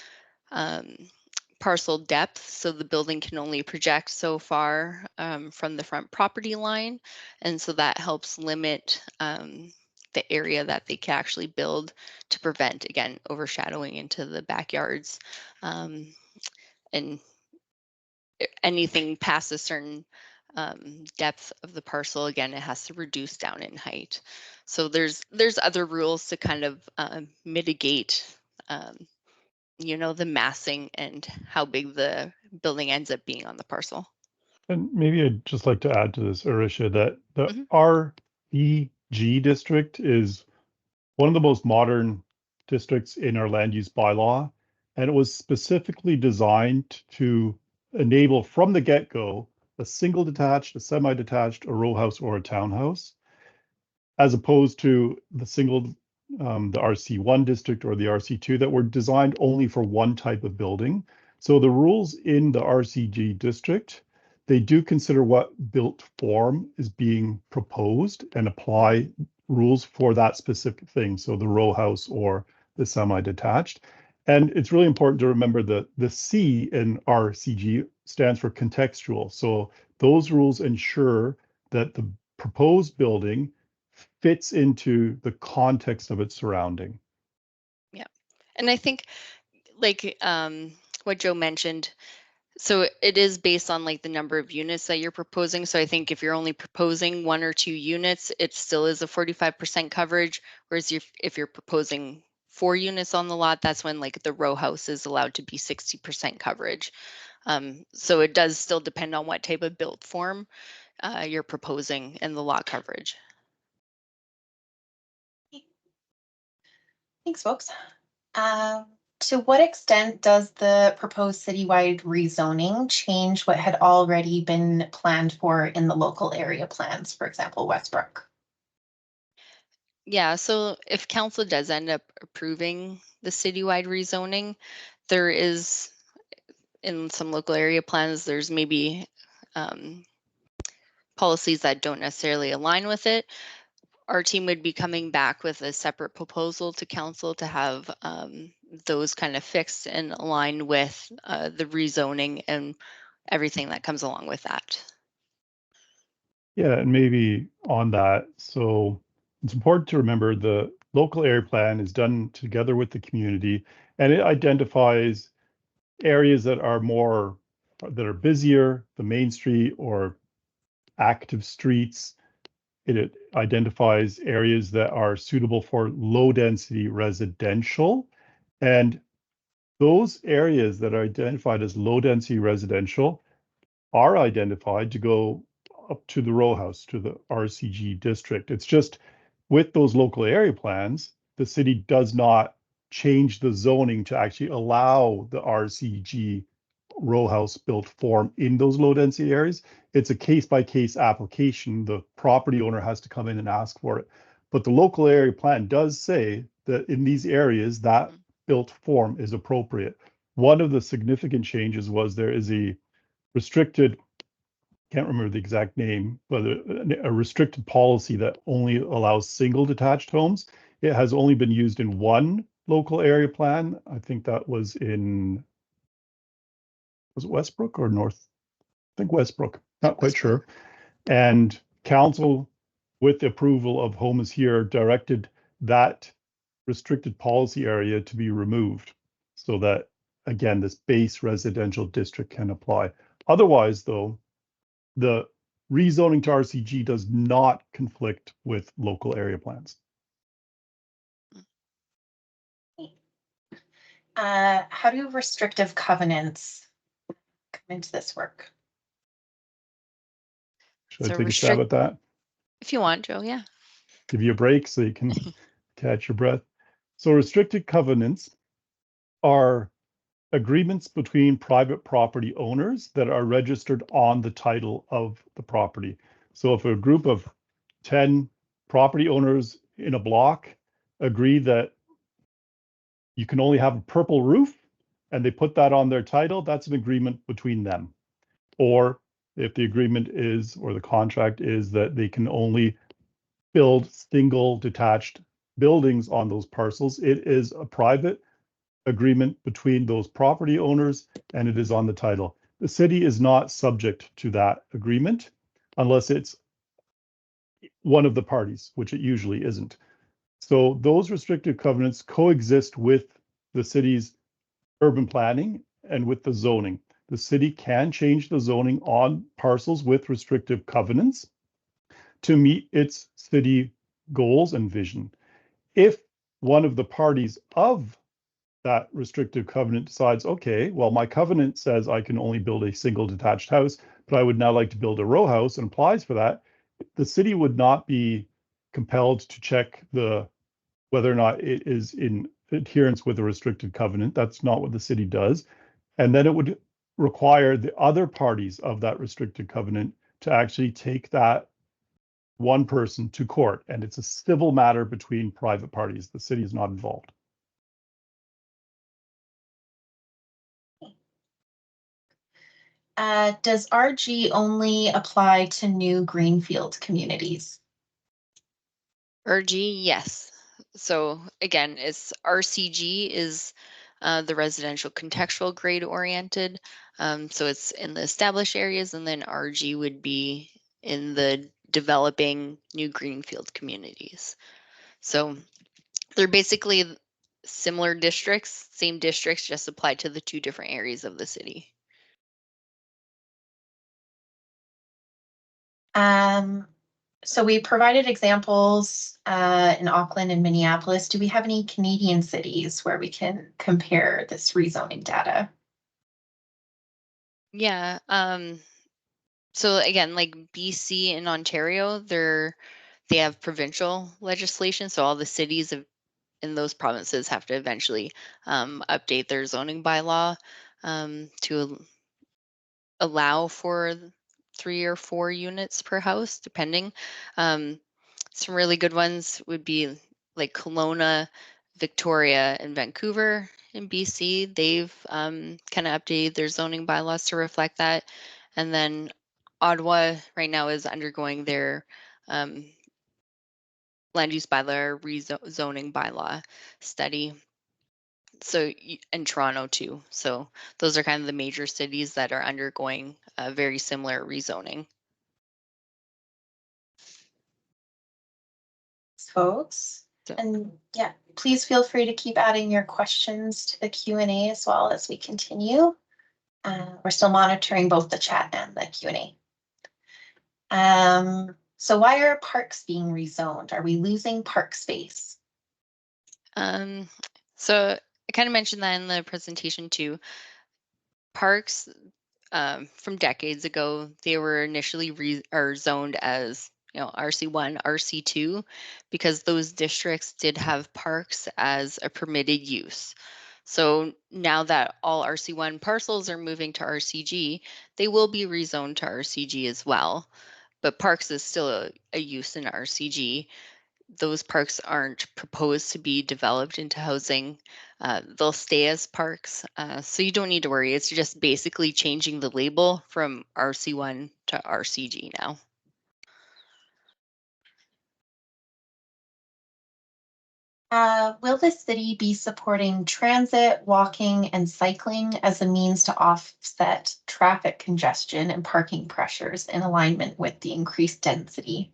parcel depth, so the building can only project so far from the front property line, and so that helps limit the area that they can actually build to prevent, again, overshadowing into the backyards. And anything past a certain depth of the parcel, again, it has to reduce down in height. So there's other rules to kind of mitigate the massing and how big the building ends up being on the parcel. And maybe I'd just like to add to this, Arisha, that the Mhm. REG district is one of the most modern districts in our land use bylaw, and it was specifically designed to enable from the get-go a single detached, a semi-detached, a row house, or a townhouse, as opposed to the RC1 district or the RC2 that were designed only for one type of building. So the rules in the RCG district, they do consider what built form is being proposed and apply rules for that specific thing. So the row house or the semi-detached. And it's really important to remember that the C in RCG stands for contextual. So those rules ensure that the proposed building fits into the context of its surrounding. Yeah. And I think like what Joe mentioned, so it is based on like the number of units that you're proposing. So I think if you're only proposing 1 or 2 units, it still is a 45% coverage. Whereas if you're proposing 4 units on the lot, that's when like the row house is allowed to be 60% coverage. So it does still depend on what type of built form you're proposing and the lot coverage. Thanks, folks. To what extent does the proposed citywide rezoning change what had already been planned for in the local area plans, for example, Westbrook? Yeah, so if council does end up approving the citywide rezoning, there is in some local area plans, there's maybe policies that don't necessarily align with it. Our team would be coming back with a separate proposal to council to have those kind of fixed and aligned with the rezoning and everything that comes along with that. Yeah, and maybe on that, so it's important to remember the local area plan is done together with the community, and it identifies areas that are busier, the main street or active streets. It identifies areas that are suitable for low density residential. And those areas that are identified as low density residential are identified to go up to the row house, to the RCG district. It's just with those local area plans, the city does not change the zoning to actually allow the RCG row house built form in those low density areas. It's a case by case application. The property owner has to come in and ask for it. But the local area plan does say that in these areas, that built form is appropriate. One of the significant changes was there is a restricted, can't remember the exact name, but a restricted policy that only allows single detached homes. It has only been used in one local area plan. I think that was it Westbrook or North? I think Westbrook, not quite sure. And council, with the approval of Home is Here, directed that restricted policy area to be removed so that, again, this base residential district can apply. Otherwise, though, the rezoning to RCG does not conflict with local area plans. How do restrictive covenants come into this work? Should So I take a stab at that? If you want, Joe, yeah. Give you a break so you can catch your breath. So restricted covenants are agreements between private property owners that are registered on the title of the property. So if a group of 10 property owners in a block agree that you can only have a purple roof, and they put that on their title, that's an agreement between them. Or if the agreement is, or the contract is that they can only build single detached buildings on those parcels, it is a private agreement between those property owners, and it is on the title. The city is not subject to that agreement unless it's one of the parties, which it usually isn't. So those restrictive covenants coexist with the city's urban planning and with the zoning. The city can change the zoning on parcels with restrictive covenants to meet its city goals and vision. If one of the parties of that restrictive covenant decides, okay, well, my covenant says I can only build a single detached house, but I would now like to build a row house and applies for that, the city would not be compelled to check whether or not it is in adherence with a restricted covenant. That's not what the city does. And then it would require the other parties of that restricted covenant to actually take that one person to court. And it's a civil matter between private parties. The city is not involved. Does RG only apply to new greenfield communities? RG, yes. So again, it's RCG is the residential contextual grade oriented. So it's in the established areas, and then RG would be in the developing new greenfield communities. So they're basically similar districts, same districts, just applied to the two different areas of the city. So we provided examples in Auckland and Minneapolis. Do we have any Canadian cities where we can compare this rezoning data? Yeah. So again, like BC and Ontario, they have provincial legislation. So all the cities in those provinces have to eventually update their zoning bylaw to allow for 3 or 4 units per house, depending. Some really good ones would be like Kelowna, Victoria, and Vancouver in BC. They've kind of updated their zoning bylaws to reflect that. And then Ottawa right now is undergoing their land use bylaw rezoning bylaw study. So, and Toronto too. So those are kind of the major cities that are undergoing a very similar rezoning. Folks. So- And yeah, please feel free to keep adding your questions to the Q&A as well as we continue. We're still monitoring both the chat and the Q&A. So why are parks being rezoned? Are we losing park space? So I kind of mentioned that in the presentation too. Parks from decades ago, they were initially zoned as RC1, RC2, because those districts did have parks as a permitted use. So now that all RC1 parcels are moving to RCG, they will be rezoned to RCG as well. But parks is still a use in RCG. Those parks aren't proposed to be developed into housing. They'll stay as parks. So you don't need to worry. It's just basically changing the label from RC1 to RCG now. Will the city be supporting transit, walking, and cycling as a means to offset traffic congestion and parking pressures in alignment with the increased density?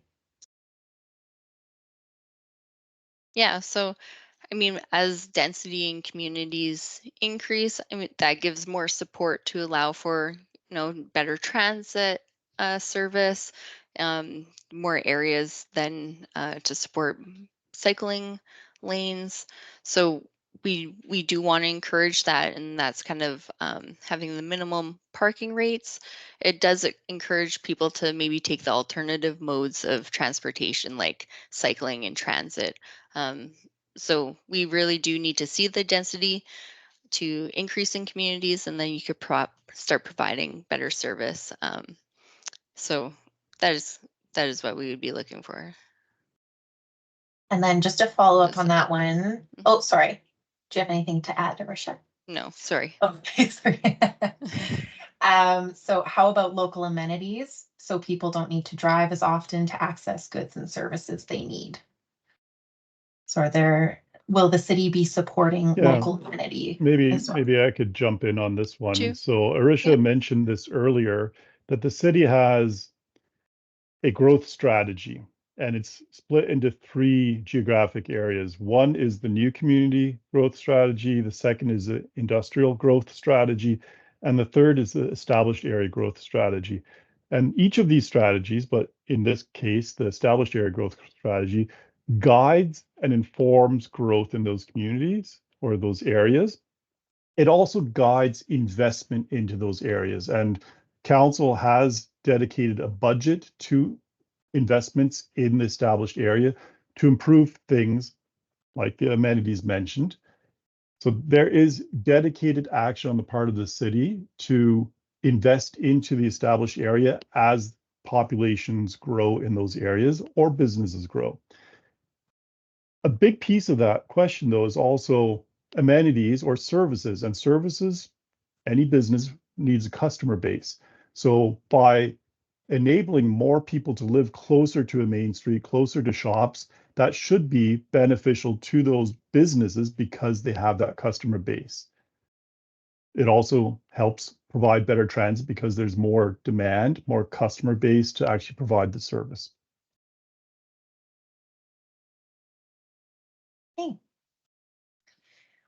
Yeah, so I mean, as density in communities increase, I mean, that gives more support to allow for, better transit service, more areas then to support cycling lanes. So we do want to encourage that, and that's kind of having the minimum parking rates. It does encourage people to maybe take the alternative modes of transportation, like cycling and transit. So we really do need to see the density to increase in communities, and then you could start providing better service. So that is what we would be looking for. And then just to follow up That's on that one. Oh, sorry. Do you have anything to add, Arisha? No, sorry. Oh, okay, sorry. So how about local amenities? So people don't need to drive as often to access goods and services they need. So will the city be supporting Yeah, local amenity? Maybe as well? maybe I could jump in on this one. Sure. So Arisha Yeah. mentioned this earlier, that the city has a growth strategy, and it's split into 3 geographic areas. One is the new community growth strategy, the second is the industrial growth strategy, and the third is the established area growth strategy. And each of these strategies, but in this case, the established area growth strategy, guides and informs growth in those communities or those areas. It also guides investment into those areas, and council has dedicated a budget to investments in the established area to improve things like the amenities mentioned. So there is dedicated action on the part of the city to invest into the established area as populations grow in those areas or businesses grow. A big piece of that question, though, is also amenities or services. And services, any business needs a customer base. So by enabling more people to live closer to a main street, closer to shops, that should be beneficial to those businesses because they have that customer base. It also helps provide better transit because there's more demand, more customer base to actually provide the service. Okay.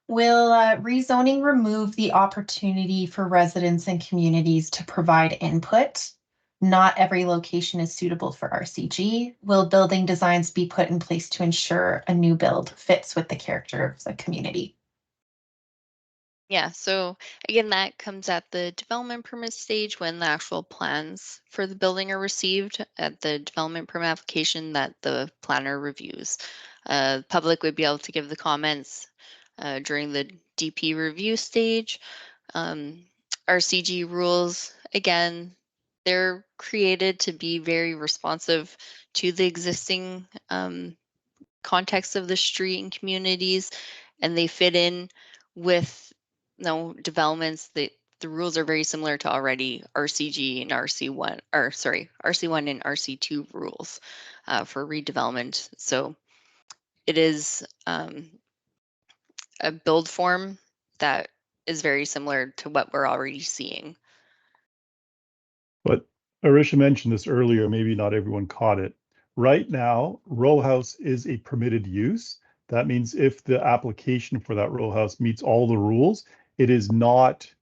Will rezoning remove the opportunity for residents and communities to provide input? Not every location is suitable for RCG. Will building designs be put in place to ensure a new build fits with the character of the community? Yeah, so again, that comes at the development permit stage when the actual plans for the building are received at the development permit application that the planner reviews. Public would be able to give the comments during the DP review stage. RCG rules, again, they're created to be very responsive to the existing context of the street and communities, and they fit in with developments that the rules are very similar to already RCG and RC1, or sorry, RC1 and RC2 rules for redevelopment. So it is a build form that is very similar to what we're already seeing. But Arisha mentioned this earlier, maybe not everyone caught it. Right now, row house is a permitted use. That means if the application for that row house meets all the rules, it is not,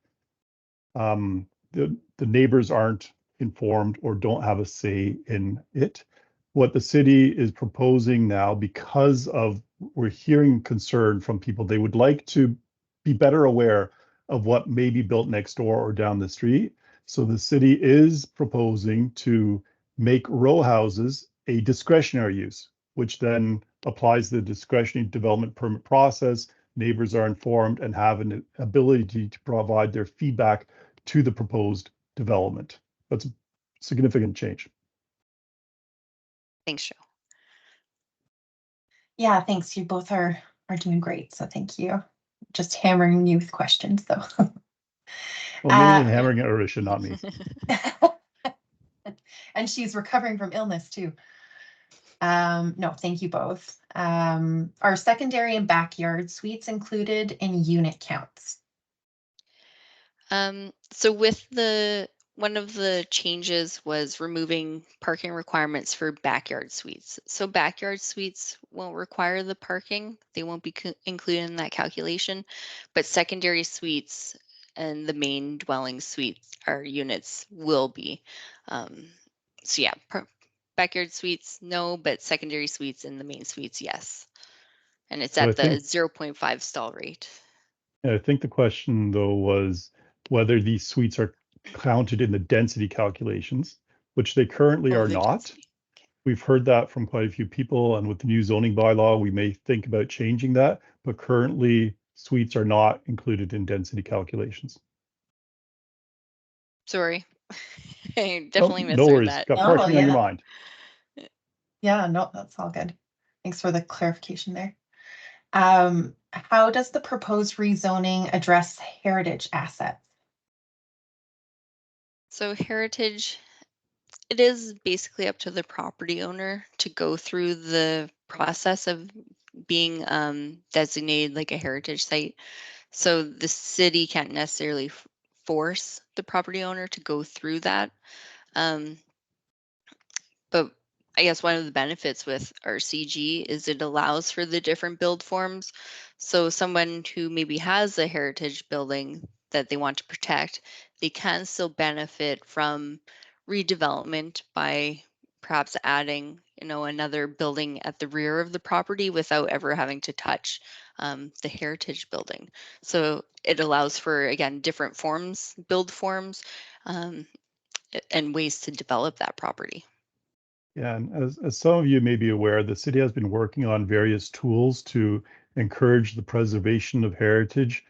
the neighbors aren't informed or don't have a say in it. What the city is proposing now, because of we're hearing concern from people, they would like to be better aware of what may be built next door or down the street. So the city is proposing to make row houses a discretionary use, which then applies the discretionary development permit process. Neighbors are informed and have an ability to provide their feedback to the proposed development. That's a significant change. Thanks, Joe. Yeah, thanks. You both are doing great. So thank you. Just hammering you with questions though. Well, mainly hammering at Arisha, not me. And she's recovering from illness too. No, thank you both. Are secondary and backyard suites included in unit counts? So with one of the changes was removing parking requirements for backyard suites. So backyard suites won't require the parking. They won't be included in that calculation, but secondary suites and the main dwelling suites or units will be. So yeah, backyard suites, no, but secondary suites and the main suites, yes. And it's So at the 0.5 stall rate. I think the question though was whether these suites are counted in the density calculations, which they currently are the not. density. We've heard that from quite a few people, and with the new zoning bylaw, we may think about changing that, but currently suites are not included in density calculations. Sorry. I definitely no misheard worries. that. Got Oh, parking on your yeah. mind. Yeah, no, that's all good. Thanks for the clarification there. how does the proposed rezoning address heritage assets? So heritage, it is basically up to the property owner to go through the process of being designated like a heritage site. So the city can't necessarily force the property owner to go through that. But I guess one of the benefits with RCG is it allows for the different build forms. So someone who maybe has a heritage building that they want to protect, they can still benefit from redevelopment by perhaps adding, another building at the rear of the property without ever having to touch the heritage building. So it allows for, again, different forms, build forms, and ways to develop that property. Yeah, and as some of you may be aware, the city has been working on various tools to encourage the preservation of heritage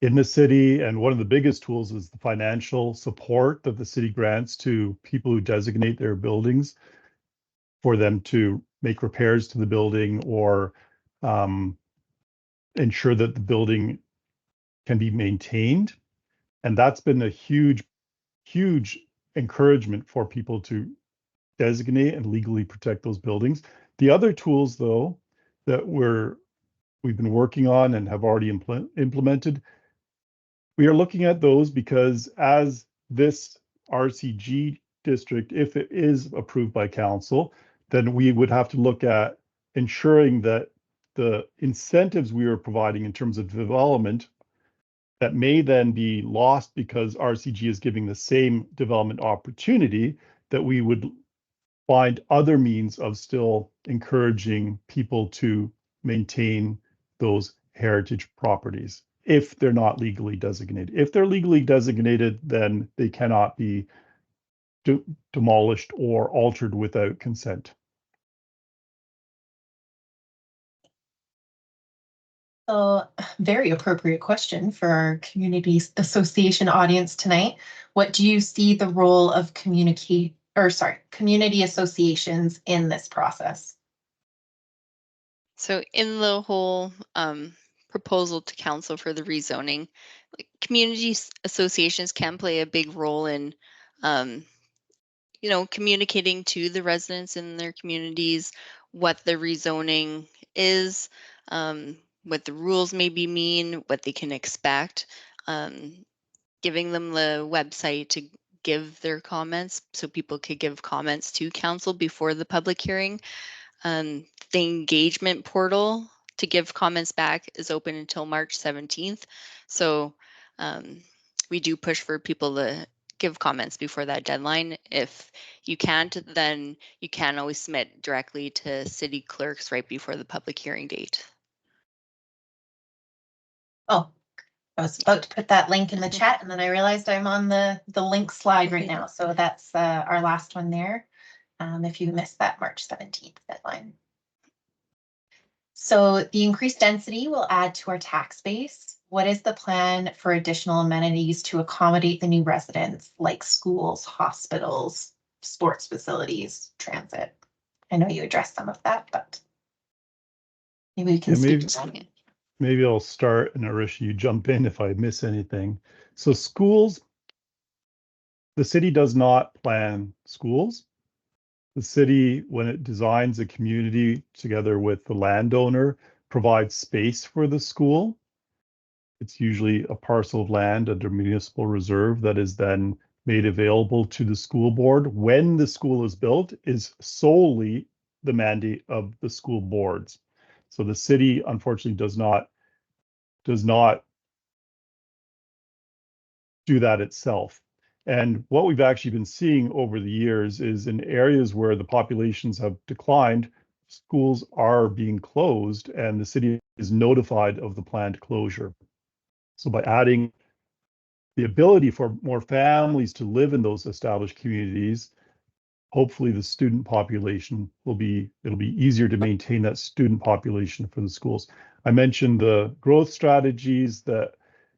in the city. And one of the biggest tools is the financial support that the city grants to people who designate their buildings for them to make repairs to the building or ensure that the building can be maintained. And that's been a huge, huge encouragement for people to designate and legally protect those buildings. The other tools, though, that we've been working on and have already implemented, we are looking at those because as this RCG district, if it is approved by council, then we would have to look at ensuring that the incentives we are providing in terms of development that may then be lost because RCG is giving the same development opportunity, that we would find other means of still encouraging people to maintain those heritage properties if they're not legally designated. If they're legally designated, then they cannot be demolished or altered without consent. So, very appropriate question for our community association audience tonight. What do you see the role of community associations in this process? So in the whole proposal to council for the rezoning, community associations can play a big role in, communicating to the residents in their communities what the rezoning is, what the rules maybe mean, what they can expect, giving them the website to give their comments so people could give comments to council before the public hearing. The engagement portal to give comments back is open until March 17th. So we do push for people to give comments before that deadline. If you can't, then you can always submit directly to city clerks right before the public hearing date. Oh, I was about to put that link in the chat and then I realized I'm on the link slide right now. So that's our last one there. If you missed that March 17th deadline. So the increased density will add to our tax base. What is the plan for additional amenities to accommodate the new residents, like schools, hospitals, sports facilities, transit? I know you addressed some of that, but maybe we can speak to that. Maybe I'll start, and Arisha, you jump in if I miss anything. So schools, the city does not plan schools. The city, when it designs a community together with the landowner, provides space for the school. It's usually a parcel of land under municipal reserve that is then made available to the school board. When the school is built is solely the mandate of the school boards. So the city, unfortunately, does not do that itself. And what we've actually been seeing over the years is in areas where the populations have declined, schools are being closed and the city is notified of the planned closure. So by adding the ability for more families to live in those established communities, hopefully the student population it'll be easier to maintain that student population for the schools. I mentioned the growth strategies that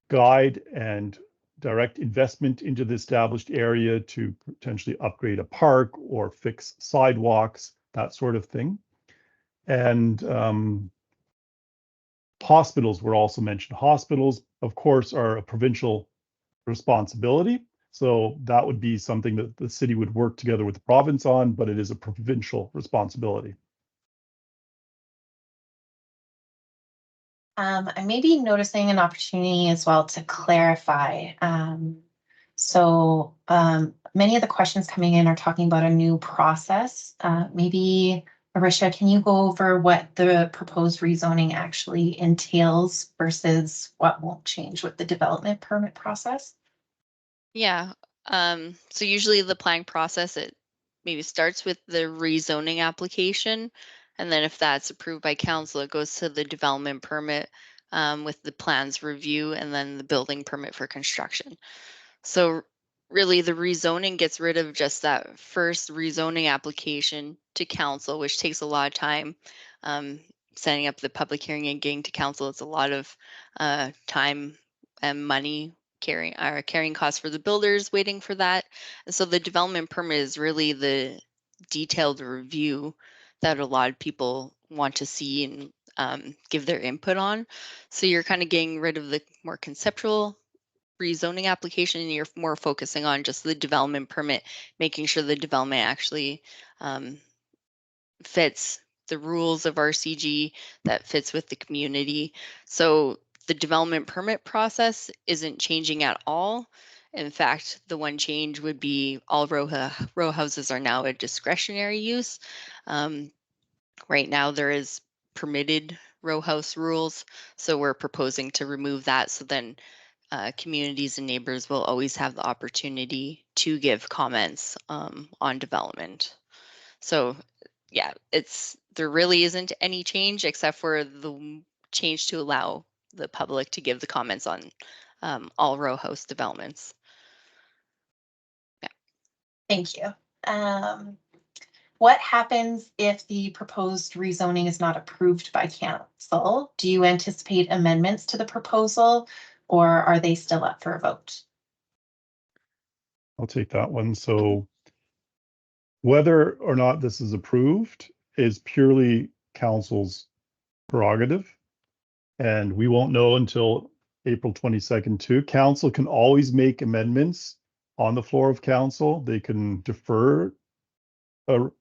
guide and direct investment into the established area to potentially upgrade a park or fix sidewalks, that sort of thing. And Hospitals were also mentioned. Hospitals, of course, are a provincial responsibility. So that would be something that the city would work together with the province on, but it is a provincial responsibility. I may be noticing an opportunity as well to clarify. Many of the questions coming in are talking about a new process. Maybe, Arisha, can you go over what the proposed rezoning actually entails versus what won't change with the development permit process? Yeah. So usually the planning process, it maybe starts with the rezoning application. And then if that's approved by council, it goes to the development permit with the plans review and then the building permit for construction. So really the rezoning gets rid of just that first rezoning application to council, which takes a lot of time. Setting up the public hearing and getting to council, it's a lot of time and money carrying costs for the builders waiting for that. And so the development permit is really the detailed review that a lot of people want to see and give their input on. So you're kind of getting rid of the more conceptual rezoning application and you're more focusing on just the development permit, making sure the development actually fits the rules of RCG, that fits with the community. So the development permit process isn't changing at all. In fact, the one change would be all row houses are now a discretionary use. Right now there is permitted row house rules. So we're proposing to remove that. So then communities and neighbors will always have the opportunity to give comments on development. So yeah, there really isn't any change except for the change to allow the public to give the comments on all row house developments. Yeah. Thank you. What happens if the proposed rezoning is not approved by council? Do you anticipate amendments to the proposal, or are they still up for a vote? I'll take that one. So whether or not this is approved is purely council's prerogative. And we won't know until April 22nd too. Council can always make amendments on the floor of council. They can defer a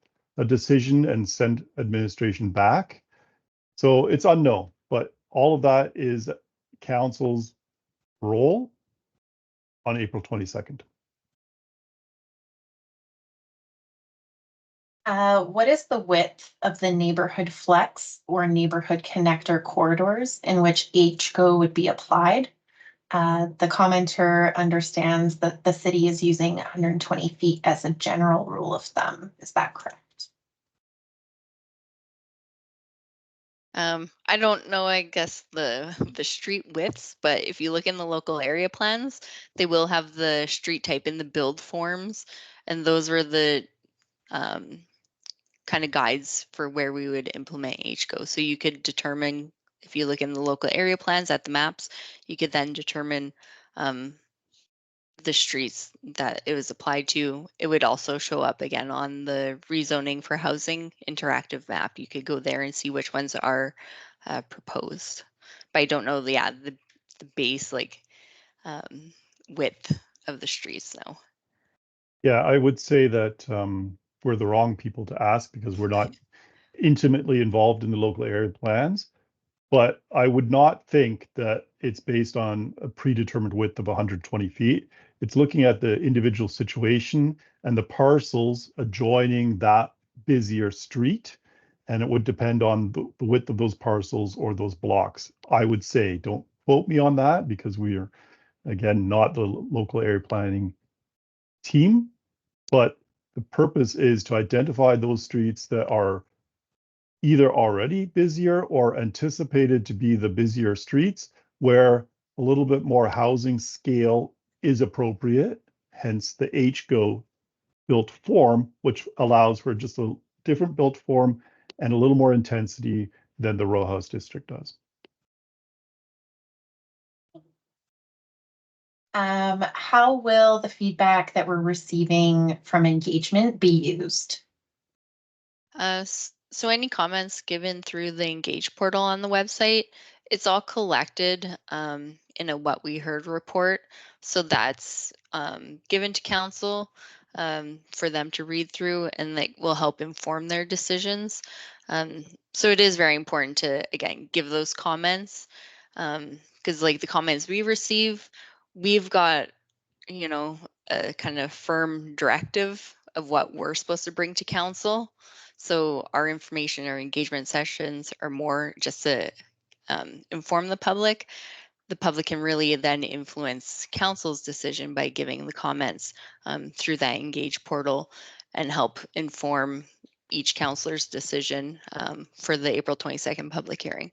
decision and send administration back. So it's unknown, but all of that is council's role on April 22nd. What is the width of the neighborhood flex or neighborhood connector corridors in which HGO would be applied? The commenter understands that the city is using 120 feet as a general rule of thumb. Is that correct? I don't know, I guess the street widths, but if you look in the local area plans, they will have the street type in the build forms, and those were the kind of guides for where we would implement HGO. So you could determine, if you look in the local area plans at the maps, you could then determine the streets that it was applied to. It would also show up again on the rezoning for housing interactive map. You could go there and see which ones are proposed. But I don't know the base width of the streets now. Yeah, I would say that we're the wrong people to ask because we're not intimately involved in the local area plans. But I would not think that it's based on a predetermined width of 120 feet. It's looking at the individual situation and the parcels adjoining that busier street. And it would depend on the width of those parcels or those blocks. I would say, don't quote me on that because we are, again, not the local area planning team. But the purpose is to identify those streets that are either already busier or anticipated to be the busier streets where a little bit more housing scale is appropriate, hence the HGO built form, which allows for just a different built form and a little more intensity than the row house district does. How will the feedback that we're receiving from engagement be used? So any comments given through the Engage portal on the website, It's all collected in a what we heard report. So that's given to council for them to read through, and that will help inform their decisions. So it is very important to, again, give those comments, because like the comments we receive, we've got, you know, a kind of firm directive of what we're supposed to bring to council. So our information or engagement sessions are more just to inform the public. The public can really then influence council's decision by giving the comments through that engage portal and help inform each councillor's decision for the April 22nd public hearing.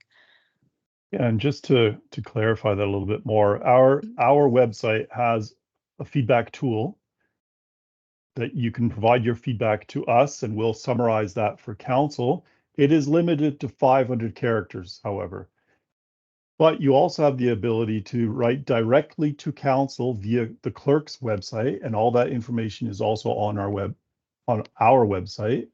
Yeah, and just to clarify that a little bit more, our website has a feedback tool that you can provide your feedback to us, and we'll summarize that for council. It is limited to 500 characters, however. But you also have the ability to write directly to council via the clerk's website, and all that information is also on our website.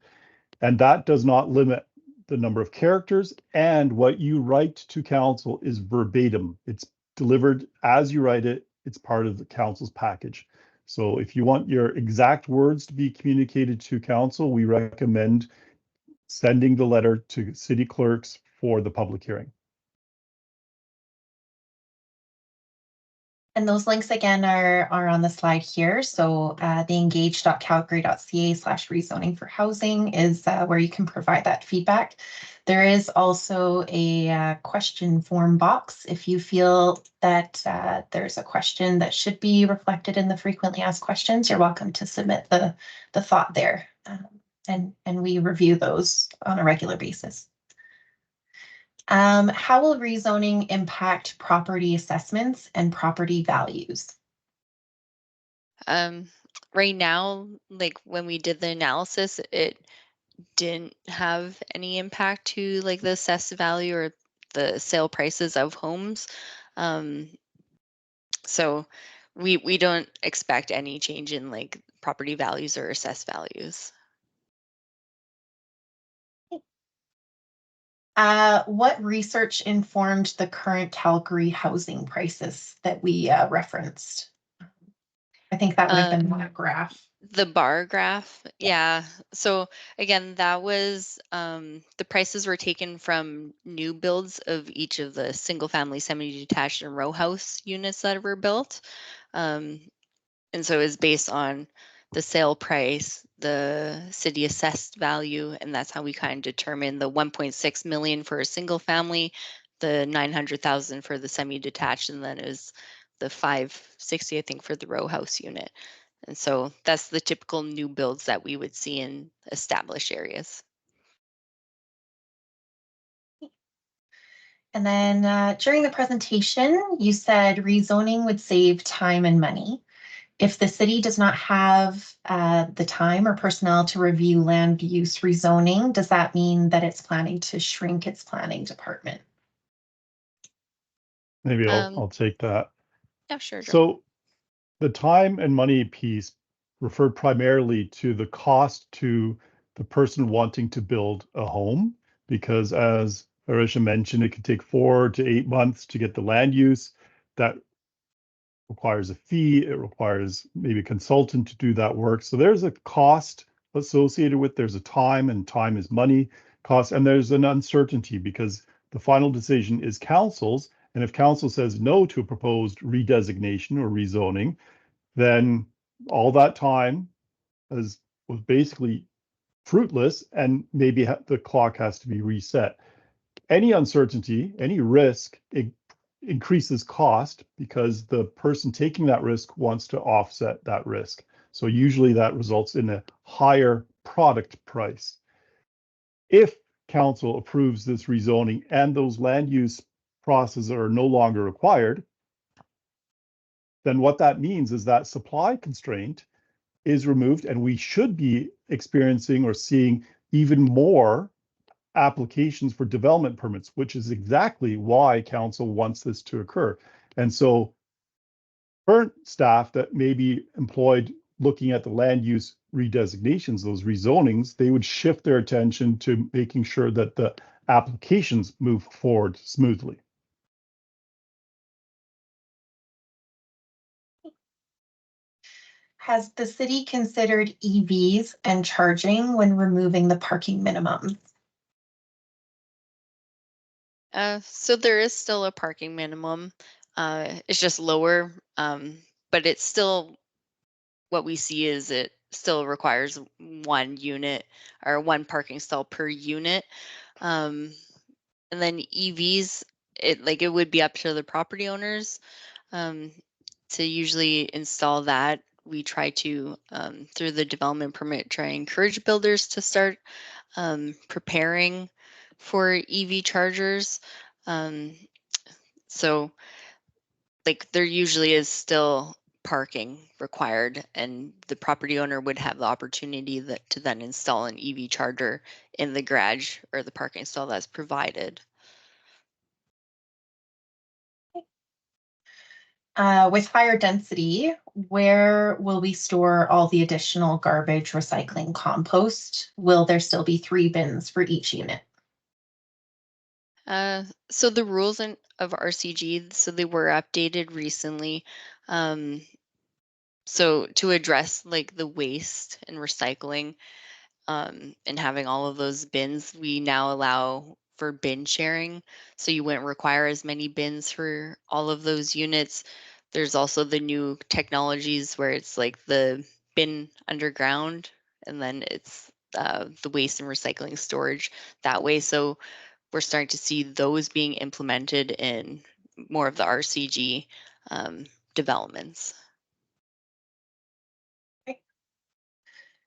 And that does not limit the number of characters, and what you write to council is verbatim. It's delivered as you write it. It's part of the council's package. So if you want your exact words to be communicated to council, we recommend sending the letter to city clerks for the public hearing. And those links again are on the slide here. So the engage.calgary.ca/rezoning for housing is where you can provide that feedback. There is also a question form box. If you feel that there's a question that should be reflected in the frequently asked questions, you're welcome to submit the thought there. And we review those on a regular basis. How will rezoning impact property assessments and property values? Right now, like when we did the analysis, it didn't have any impact to like the assessed value or the sale prices of homes. So we don't expect any change in like property values or assessed values. What research informed the current Calgary housing prices that we referenced? I think that would have been that graph. The bar graph, yeah. So again, that was the prices were taken from new builds of each of the single family, semi-detached, and row house units that were built. And so it's based on the sale price, the city assessed value, and that's how we kind of determine the 1.6 million for a single family, the 900,000 for the semi-detached, and then is the 560, I think, for the row house unit. And so that's the typical new builds that we would see in established areas. And then during the presentation, you said rezoning would save time and money. If the city does not have the time or personnel to review land use rezoning, does that mean that it's planning to shrink its planning department? Maybe I'll take that. Yeah, sure. So the time and money piece referred primarily to the cost to the person wanting to build a home, because as Arisha mentioned, it could take 4 to 8 months to get the land use. That requires a fee. It requires maybe a consultant to do that work. So there's a cost associated with, there's a time, and time is money cost, and there's an uncertainty because the final decision is council's. And if council says no to a proposed redesignation or rezoning, then all that time was basically fruitless, and maybe the clock has to be reset. Any uncertainty, any risk, it increases cost because the person taking that risk wants to offset that risk. So usually that results in a higher product price. If council approves this rezoning and those land use processes are no longer required, then what that means is that supply constraint is removed, and we should be experiencing or seeing even more applications for development permits, which is exactly why council wants this to occur. And so current staff that may be employed looking at the land use redesignations, those rezonings, they would shift their attention to making sure that the applications move forward smoothly. Has the city considered EVs and charging when removing the parking minimums? So there is still a parking minimum. It's just lower, but it's still what we see is it still requires one unit or one parking stall per unit. And then EVs, it would be up to the property owners um, to usually install that. We try to through the development permit try and encourage builders to start preparing for EV chargers. Um, so like there usually is still parking required and the property owner would have the opportunity to then install an EV charger in the garage or the parking stall that's provided. With higher density, where will we store all the additional garbage, recycling, compost? Will there still be 3 bins for each unit? So the rules of RCG, so they were updated recently. So to address like the waste and recycling, and having all of those bins, we now allow for bin sharing. So you wouldn't require as many bins for all of those units. There's also the new technologies where it's like the bin underground and then it's the waste and recycling storage that way. So we're starting to see those being implemented in more of the RCG developments.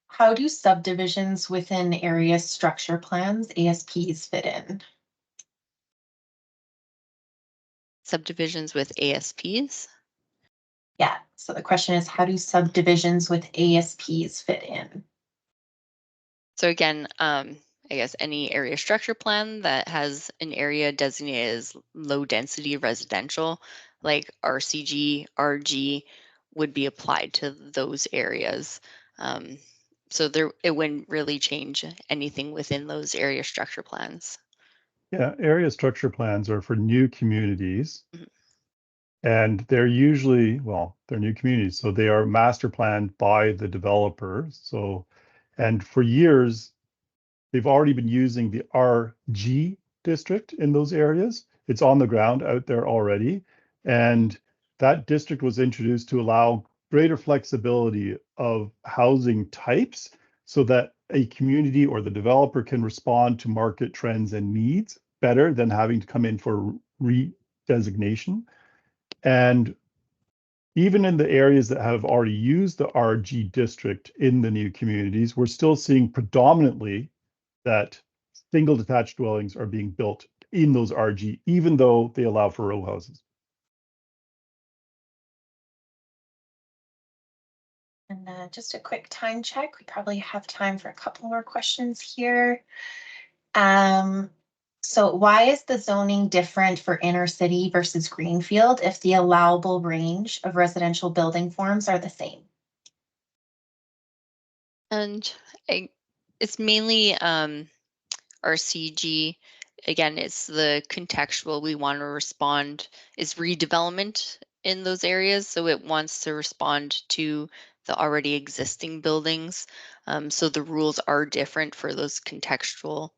How do subdivisions within area structure plans, ASPs, fit in? Subdivisions with ASPs. Yeah, so the question is, how do subdivisions with ASPs fit in? So again, I guess any area structure plan that has an area designated as low density residential, like RCG, RG, would be applied to those areas. So it wouldn't really change anything within those area structure plans. Yeah, area structure plans are for new communities. Mhm. And they're usually, well, they're new communities, so they are master planned by the developer. So, and for years, they've already been using the RG district in those areas. It's on the ground out there already. And that district was introduced to allow greater flexibility of housing types so that a community or the developer can respond to market trends and needs better than having to come in for redesignation. And even in the areas that have already used the RG district in the new communities, we're still seeing predominantly that single detached dwellings are being built in those RG, even though they allow for row houses. And just a quick time check. We probably have time for a couple more questions here. So why is the zoning different for inner city versus Greenfield if the allowable range of residential building forms are the same? And it's mainly RCG. Again, it's the contextual we want to respond is redevelopment in those areas. So it wants to respond to the already existing buildings. So the rules are different for those contextual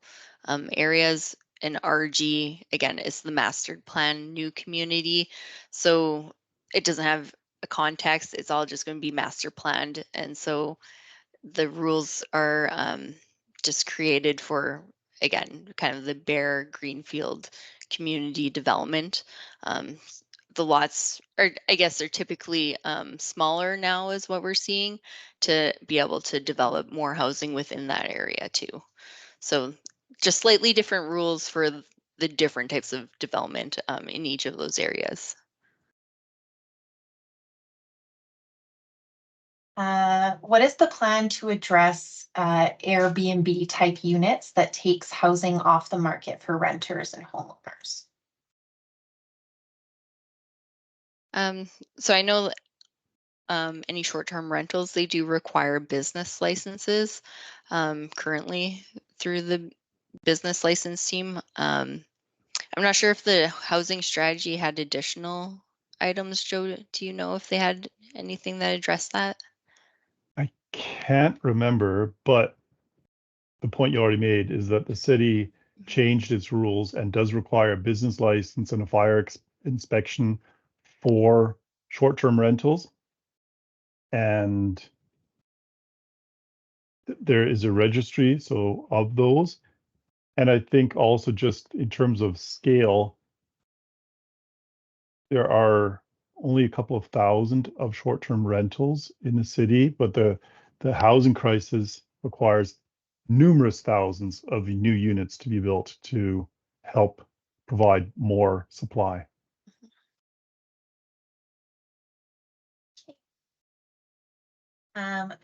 areas. And RG, again, is the mastered plan new community. So it doesn't have a context. It's all just going to be master planned. And so the rules are just created for, again, kind of the bare greenfield community development. The lots are, I guess, they're typically smaller now is what we're seeing to be able to develop more housing within that area too. So just slightly different rules for the different types of development in each of those areas. What is the plan to address Airbnb type units that takes housing off the market for renters and homeowners? So I know any short-term rentals, they do require business licenses currently through the business license team. I'm not sure if the housing strategy had additional items. Joe, do you know if they had anything that addressed that? can't remember, but the point you already made is that the city changed its rules and does require a business license and a fire inspection for short-term rentals. And there is a registry, so of those. And I think also just in terms of scale, there are only a couple of thousand of short-term rentals in the city, but the housing crisis requires numerous thousands of new units to be built to help provide more supply.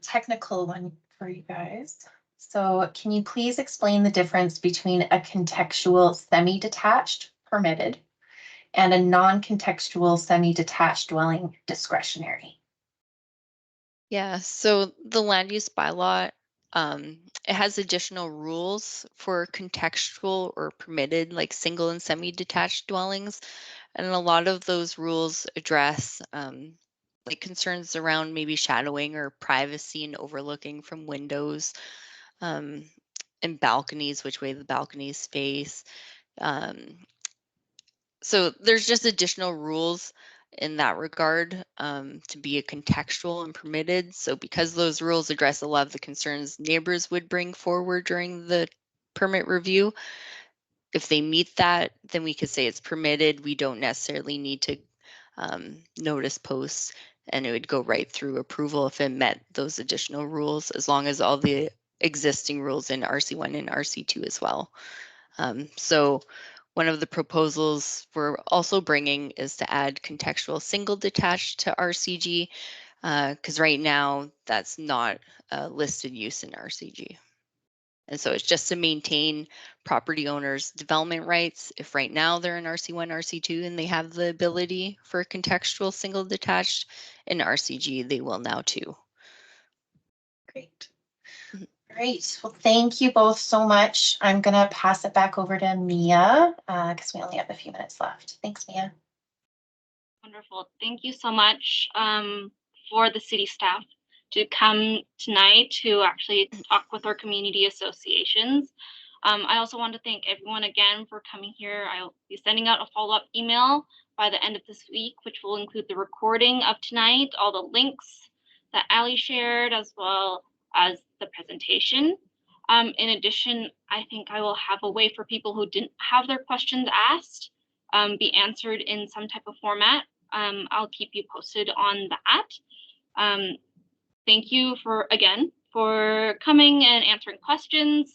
Technical one for you guys. So can you please explain the difference between a contextual semi-detached permitted and a non-contextual semi-detached dwelling discretionary? Yeah, so the land use bylaw, it has additional rules for contextual or permitted, like single and semi-detached dwellings. And a lot of those rules address like concerns around maybe shadowing or privacy and overlooking from windows, and balconies, which way the balconies face. So there's just additional rules in that regard to be a contextual and permitted. So because those rules address a lot of the concerns neighbors would bring forward during the permit review, if they meet that, then we could say it's permitted. We don't necessarily need to notice posts, and it would go right through approval if it met those additional rules, as long as all the existing rules in RC1 and RC2 as well. So one of the proposals we're also bringing is to add contextual single detached to RCG, because right now that's not a listed use in RCG. And so it's just to maintain property owners' development rights. If right now they're in RC1, RC2, and they have the ability for contextual single detached, in RCG, they will now too. Great. Great. Well, thank you both so much. I'm going to pass it back over to Mia because we only have a few minutes left. Thanks, Mia. Wonderful. Thank you so much for the city staff to come tonight to actually talk with our community associations. I also want to thank everyone again for coming here. I'll be sending out a follow-up email by the end of this week, which will include the recording of tonight, all the links that Ali shared, as well as the presentation. In addition, I think I will have a way for people who didn't have their questions asked be answered in some type of format. I'll keep you posted on that. Thank you for coming and answering questions.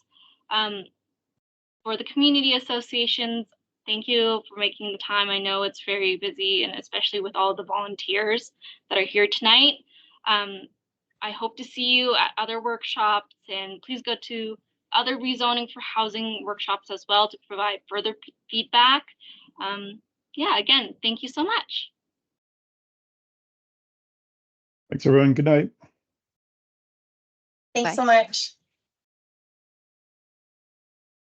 For the community associations, thank you for making the time. I know it's very busy, and especially with all the volunteers that are here tonight. I hope to see you at other workshops, and please go to other rezoning for housing workshops as well to provide further feedback. Yeah, again, thank you so much. Thanks, everyone. Good night. Thanks Bye. so much.